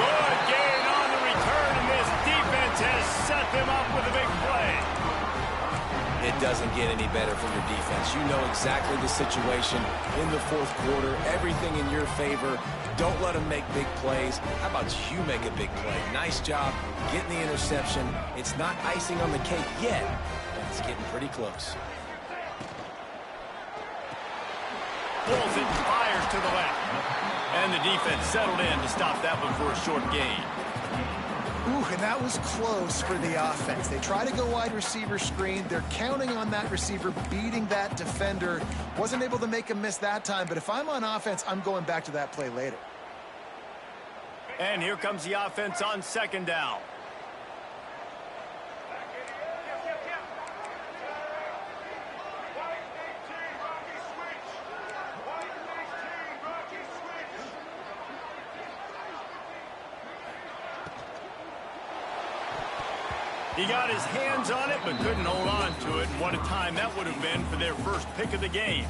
Good gain on the return, and this defense has set them up with a big play. It doesn't get any better for your defense. You know exactly the situation in the fourth quarter. Everything in your favor. Don't let them make big plays. How about you make a big play? Nice job getting the interception. It's not icing on the cake yet, but it's getting pretty close. Pulls it, fires to the left. And the defense settled in to stop that one for a short gain. Ooh, and that was close for the offense. They try to go wide receiver screen. They're counting on that receiver beating that defender. Wasn't able to make him miss that time, but if I'm on offense, I'm going back to that play later. And here comes the offense on 2nd down. He got his hands on it, but couldn't hold on to it. And what a time that would have been for their first pick of the game.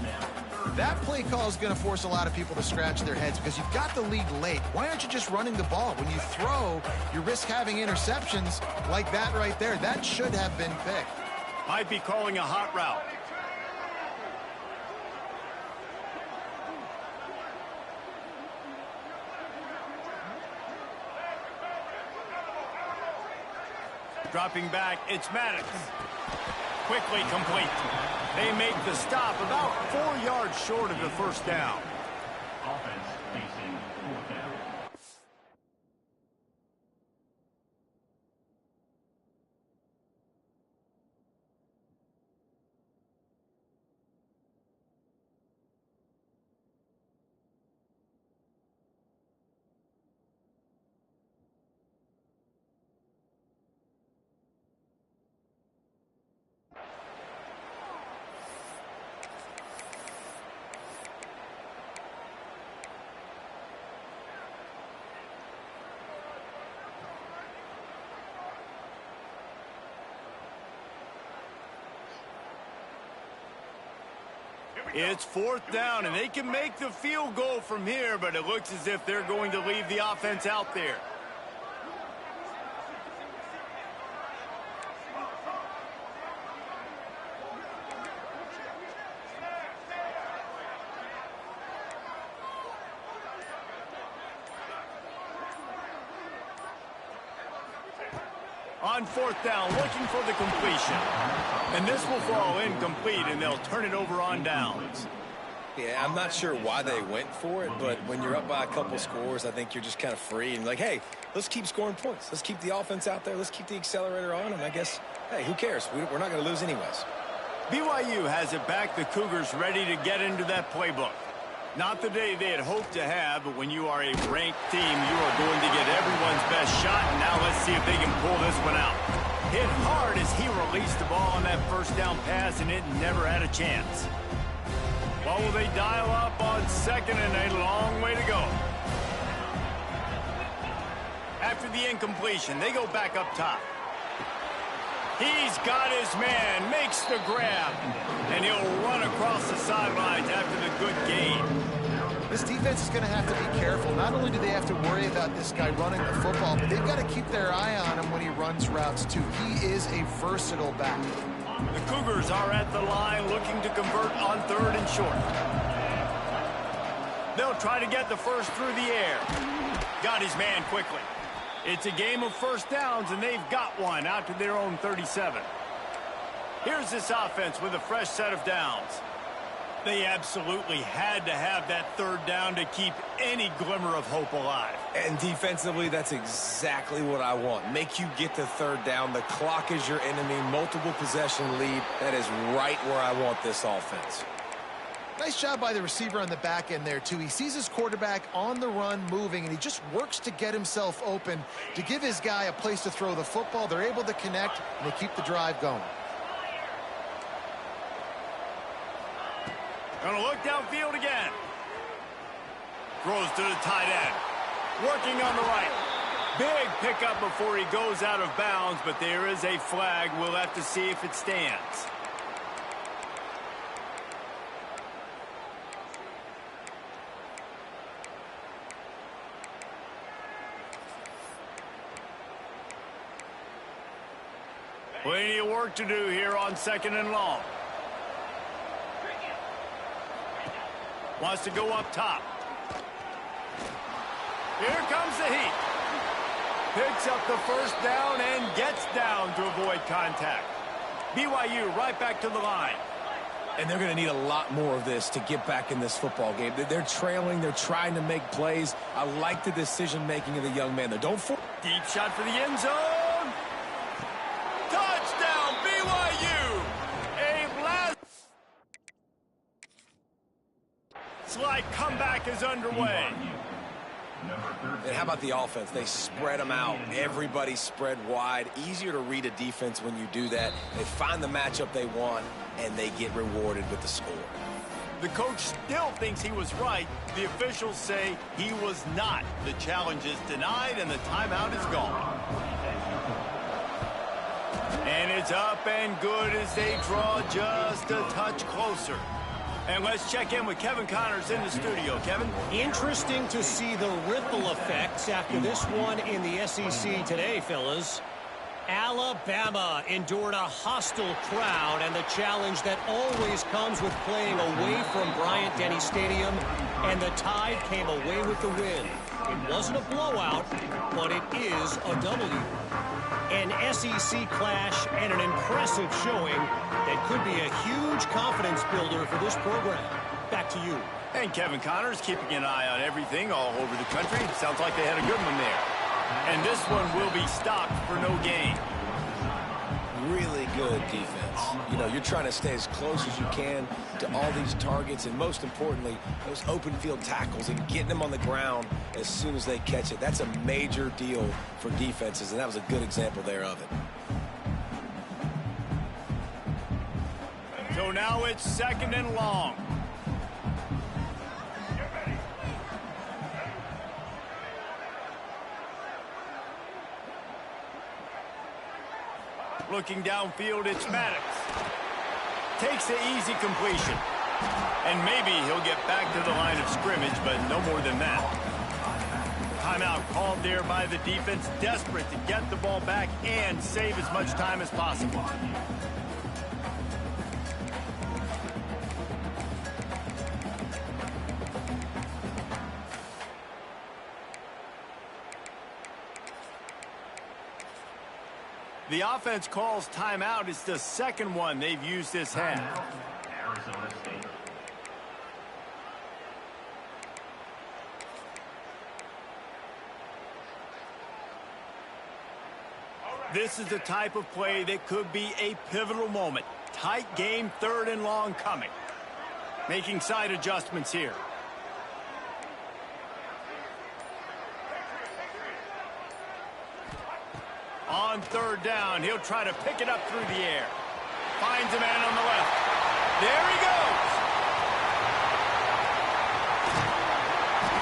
That play call is going to force a lot of people to scratch their heads because you've got the lead late. Why aren't you just running the ball? When you throw, you risk having interceptions like that right there. That should have been picked. Might be calling a hot route. Dropping back, it's Maddox. Quickly complete. They make the stop about 4 yards short of the first down. Offense facing 4th down. It's 4th down, and they can make the field goal from here, but it looks as if they're going to leave the offense out there. On 4th down, looking for the completion. And this will fall incomplete, and they'll turn it over on downs. Yeah, I'm not sure why they went for it, but when you're up by a couple scores, I think you're just kind of free and like, hey, let's keep scoring points. Let's keep the offense out there. Let's keep the accelerator on, and I guess, hey, who cares? We're not going to lose anyways. BYU has it back. The Cougars ready to get into that playbook. Not the day they had hoped to have, but when you are a ranked team, you are going to get everyone's best shot, and now let's see if they can pull this one out. Hit hard as he released the ball on that first down pass, and it never had a chance. What will they dial up on 2nd and a long way to go? After the incompletion, they go back up top. He's got his man, makes the grab, and he'll run across the sidelines after the good gain. This defense is going to have to be careful. Not only do they have to worry about this guy running the football, but they've got to keep their eye on him when he runs routes too. He is a versatile back. The Cougars are at the line looking to convert on 3rd and short. They'll try to get the first through the air. Got his man quickly. It's a game of first downs, and they've got one out to their own 37. Here's this offense with a fresh set of downs. They absolutely had to have that third down to keep any glimmer of hope alive. And defensively, that's exactly what I want. Make you get the third down. The clock is your enemy. Multiple possession lead. That is right where I want this offense. Nice job by the receiver on the back end there, too. He sees his quarterback on the run moving, and he just works to get himself open to give his guy a place to throw the football. They're able to connect, and they keep the drive going. Gonna look downfield again. Throws to the tight end. Working on the right. Big pickup before he goes out of bounds, but there is a flag. We'll have to see if it stands. Plenty of work to do here on 2nd and long. Wants to go up top. Here comes the heat. Picks up the first down and gets down to avoid contact. BYU right back to the line. And they're going to need a lot more of this to get back in this football game. They're trailing. They're trying to make plays. I like the decision-making of the young man. They don't force. Deep shot for the end zone. Touchdown, BYU. A last slide comeback is underway. And how about the offense? They spread them out. Everybody spread wide. Easier to read a defense when you do that. They find the matchup they want, and they get rewarded with the score. The coach still thinks he was right. The officials say he was not. The challenge is denied, and the timeout is gone. And it's up and good as they draw just a touch closer. And let's check in with Kevin Connors in the studio. Kevin? Interesting to see the ripple effects after this one in the SEC today, fellas. Alabama endured a hostile crowd and the challenge that always comes with playing away from Bryant-Denny Stadium, and the Tide came away with the win. It wasn't a blowout, but it is a W. An SEC clash and an impressive showing that could be a huge confidence builder for this program. Back to you. And Kevin Connors keeping an eye on everything all over the country. Sounds like they had a good one there. And this one will be stopped for no gain. Really good defense. You know, you're trying to stay as close as you can to all these targets, and most importantly, those open field tackles and getting them on the ground as soon as they catch it. That's a major deal for defenses, and that was a good example there of it. So now it's 2nd and long. Looking downfield, it's Maddox. Takes the easy completion. And maybe he'll get back to the line of scrimmage, but no more than that. Timeout called there by the defense, desperate to get the ball back and save as much time as possible. The offense calls timeout. It's the second one they've used this half. Arizona State. This is the type of play that could be a pivotal moment. Tight game, 3rd and long coming. Making side adjustments here. On 3rd down, he'll try to pick it up through the air. Finds a man on the left. There he goes.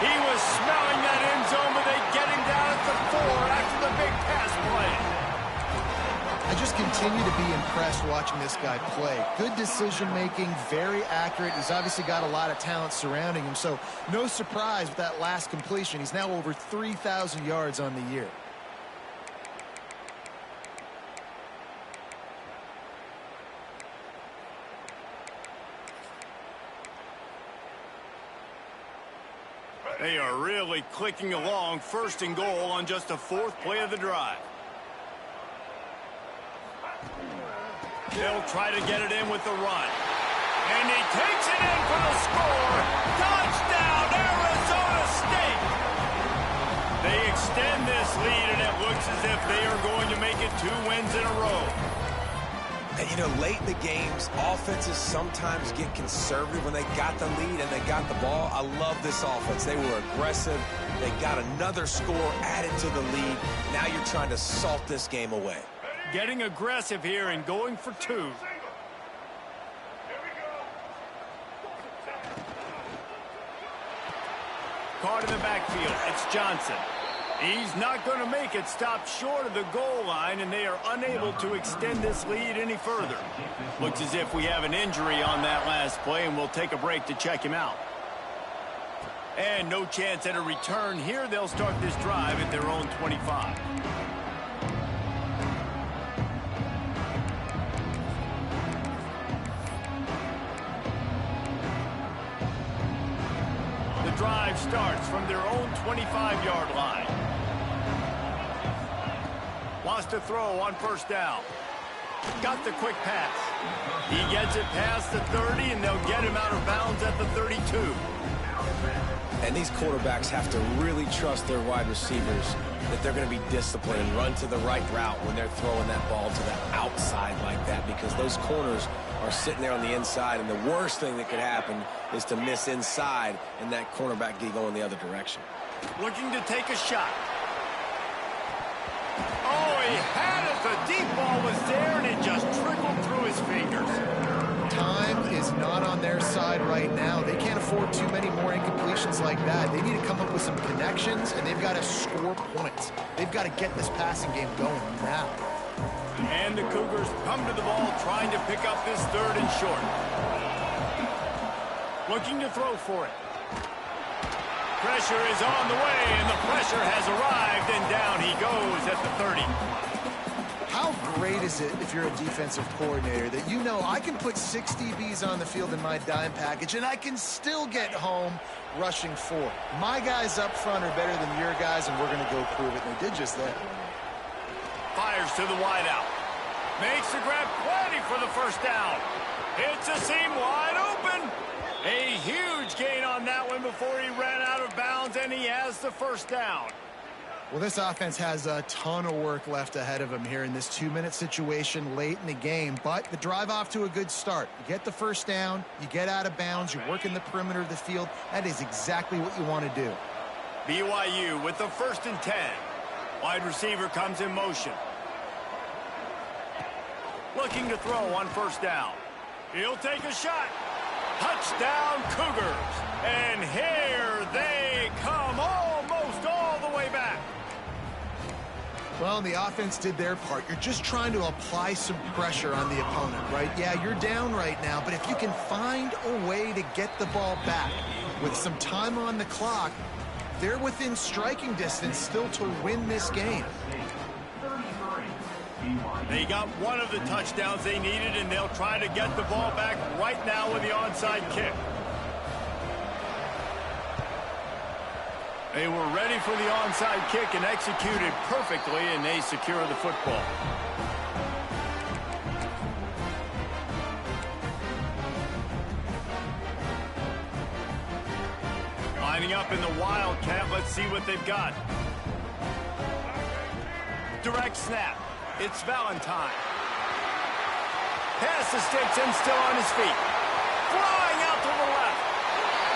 He was smelling that end zone, but they get him down at the 4 after the big pass play. I just continue to be impressed watching this guy play. Good decision-making, very accurate. He's obviously got a lot of talent surrounding him, so no surprise with that last completion. He's now over 3,000 yards on the year. They are really clicking along, 1st and goal on just the 4th play of the drive. They'll try to get it in with the run. And he takes it in for the score. Touchdown, Arizona State! They extend this lead, and it looks as if they are going to make it 2 wins in a row. And, you know, late in the games, offenses sometimes get conservative when they got the lead and they got the ball. I love this offense. They were aggressive. They got another score added to the lead. Now you're trying to salt this game away. Getting aggressive here and going for 2. Caught in the backfield. It's Johnson. He's not going to make it. Stopped short of the goal line, and they are unable to extend this lead any further. Looks as if we have an injury on that last play, and we'll take a break to check him out. And no chance at a return here. They'll start this drive at their own 25. The drive starts from their own 25-yard line. Wants to throw on 1st down. Got the quick pass. He gets it past the 30, and they'll get him out of bounds at the 32. And these quarterbacks have to really trust their wide receivers that they're going to be disciplined and run to the right route when they're throwing that ball to the outside like that, because those corners are sitting there on the inside, and the worst thing that could happen is to miss inside and that cornerback get going the other direction. Looking to take a shot. Oh, he had it. The deep ball was there, and it just trickled through his fingers. Time is not on their side right now. They can't afford too many more incompletions like that. They need to come up with some connections, and they've got to score points. They've got to get this passing game going now. And the Cougars come to the ball trying to pick up this 3rd and short. Looking to throw for it. Pressure is on the way, and the pressure has arrived, and down he goes at the 30. How great is it if you're a defensive coordinator that you know I can put 6 DBs on the field in my dime package and I can still get home rushing 4. My guys up front are better than your guys, and we're going to go prove it. And they did just that. Fires to the wideout. Makes the grab, plenty for the 1st down. Hits a seam wide open. A huge gain on that one before he ran out of bounds, and he has the 1st down. Well, this offense has a ton of work left ahead of them here in this 2-minute situation late in the game, but the drive off to a good start. You get the 1st down, you get out of bounds, you work in the perimeter of the field. That is exactly what you want to do. BYU with the 1st and 10. Wide receiver comes in motion. Looking to throw on 1st down. He'll take a shot. Touchdown Cougars. And here they come, almost all the way back. Well, the offense did their part. You're just trying to apply some pressure on the opponent, right? Yeah, you're down right now, but if you can find a way to get the ball back with some time on the clock, they're within striking distance still to win this game. They got one of the touchdowns they needed, and they'll try to get the ball back right now with the onside kick. They were ready for the onside kick and executed perfectly, and they secure the football. Lining up in the Wildcat. Let's see what they've got. Direct snap. It's Valentine. Pass the sticks and still on his feet. Flying out to the left.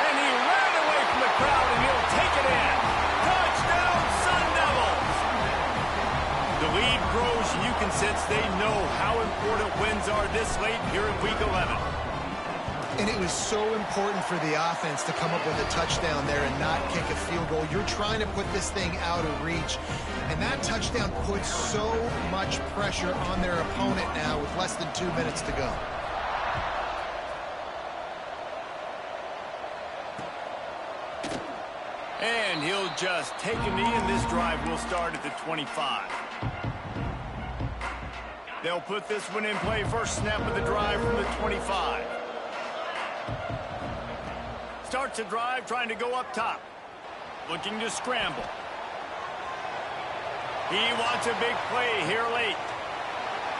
And he ran away from the crowd, and he'll take it in. Touchdown, Sun Devils! The lead grows, and you can sense they know how important wins are this late here in Week 11. And it was so important for the offense to come up with a touchdown there and not kick a field goal. You're trying to put this thing out of reach. And that touchdown puts so much pressure on their opponent now with less than 2 minutes to go. And he'll just take a knee, and this drive will start at the 25. They'll put this one in play. First snap of the drive from the 25. Starts a drive trying to go up top. looking to scramble. He wants a big play here late.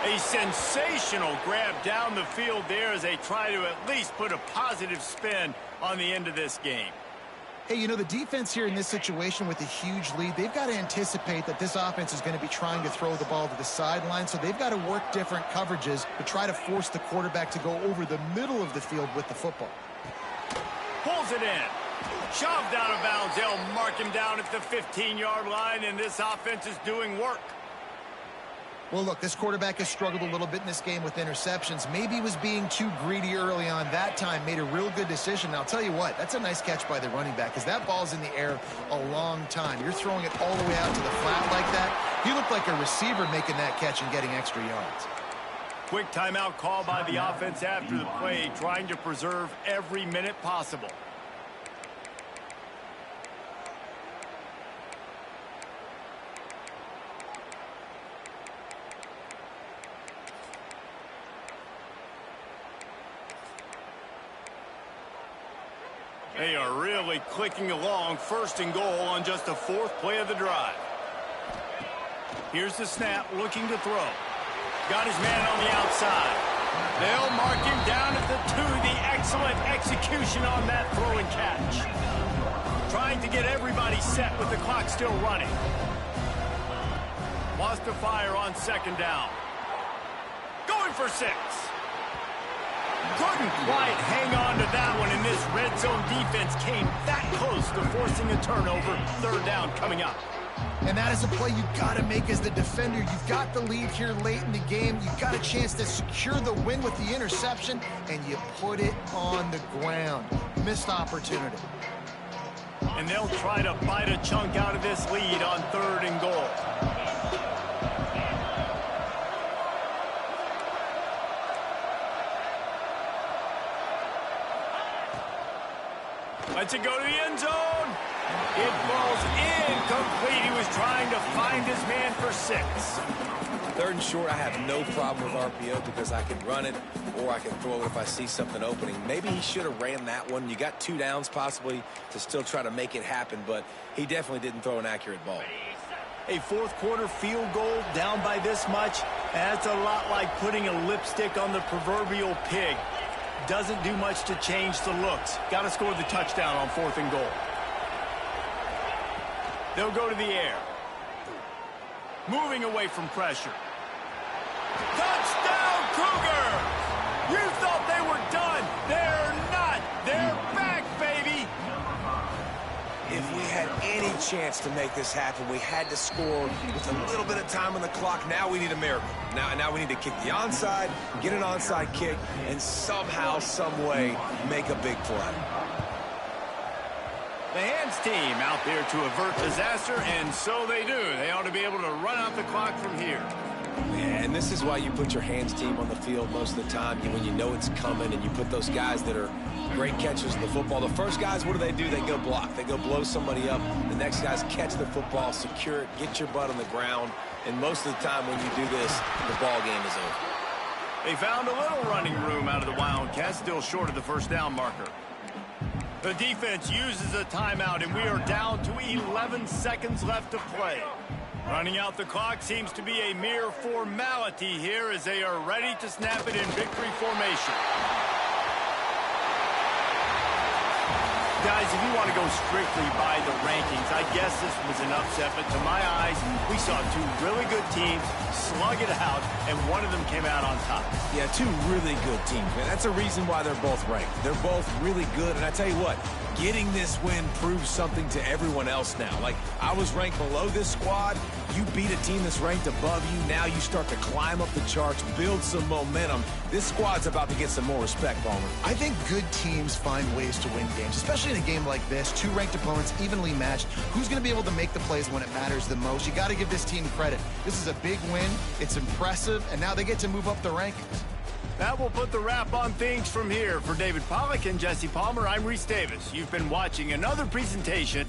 A sensational grab down the field there as they try to at least put a positive spin on the end of this game. Hey, you know, the defense here in this situation with a huge lead, they've got to anticipate that this offense is going to be trying to throw the ball to the sideline, so they've got to work different coverages to try to force the quarterback to go over the middle of the field with the football. Pulls it in. Shoved out of bounds. They'll mark him down at the 15-yard line, and this offense is doing work. Well, look, this quarterback has struggled a little bit in this game with interceptions. Maybe he was being too greedy early on. That time made a real good decision. And I'll tell you what, that's a nice catch by the running back because that ball's in the air a long time. You're throwing it all the way out to the flat like that. He looked like a receiver making that catch and getting extra yards. Quick timeout call by the offense after the play, trying to preserve every minute possible. They are really clicking along. 1st and goal on just the 4th play of the drive. Here's the snap, looking to throw. Got his man on the outside. They'll mark him down at the 2. The excellent execution on that throw and catch. Trying to get everybody set with the clock still running. Wants to fire on 2nd down. Going for 6. Couldn't quite hang on to that one, and this red zone defense came that close to forcing a turnover. 3rd down coming up. And that is a play you've got to make as the defender. You've got the lead here late in the game. You've got a chance to secure the win with the interception, and you put it on the ground. Missed opportunity. And they'll try to bite a chunk out of this lead on 3rd and goal. Lets it go to the end zone. It falls incomplete. He was trying to find his man for 6. 3rd and short, I have no problem with RPO because I can run it or I can throw it if I see something opening. Maybe he should have ran that one. You got 2 downs possibly to still try to make it happen, but he definitely didn't throw an accurate ball. A 4th quarter field goal down by this much, that's a lot like putting a lipstick on the proverbial pig. Doesn't do much to change the looks. Got to score the touchdown on 4th and goal. They'll go to the air. Moving away from pressure. Touchdown, Cougars! You thought they were done. They're not. They're back, baby. If we had any chance to make this happen, we had to score with a little bit of time on the clock. Now we need a miracle. Now we need to kick the onside, get an onside kick, and somehow, some way, make a big play. The hands team out there to avert disaster, and so they do. They ought to be able to run out the clock from here. Yeah, and this is why you put your hands team on the field most of the time when you know it's coming, and you put those guys that are great catchers of the football. The first guys, what do? They go block. They go blow somebody up. The next guys catch the football, secure it, get your butt on the ground. And most of the time when you do this, the ball game is over. They found a little running room out of the Wildcats, still short of the 1st down marker. The defense uses a timeout, and we are down to 11 seconds left to play. Running out the clock seems to be a mere formality here as they are ready to snap it in victory formation. Guys, if you want to go strictly by the rankings, I guess this was an upset, but to my eyes, we saw 2 really good teams slug it out, and one of them came out on top. Yeah, 2 really good teams, man. That's a reason why they're both ranked. They're both really good, and I tell you what, getting this win proves something to everyone else now. Like, I was ranked below this squad. You beat a team that's ranked above you. Now you start to climb up the charts, build some momentum. This squad's about to get some more respect, Palmer. I think good teams find ways to win games, especially in a game like this. 2 ranked opponents, evenly matched. Who's going to be able to make the plays when it matters the most? You got to give this team credit. This is a big win. It's impressive, and now they get to move up the rankings. That will put the wrap on things from here. For David Pollack and Jesse Palmer, I'm Reese Davis. You've been watching another presentation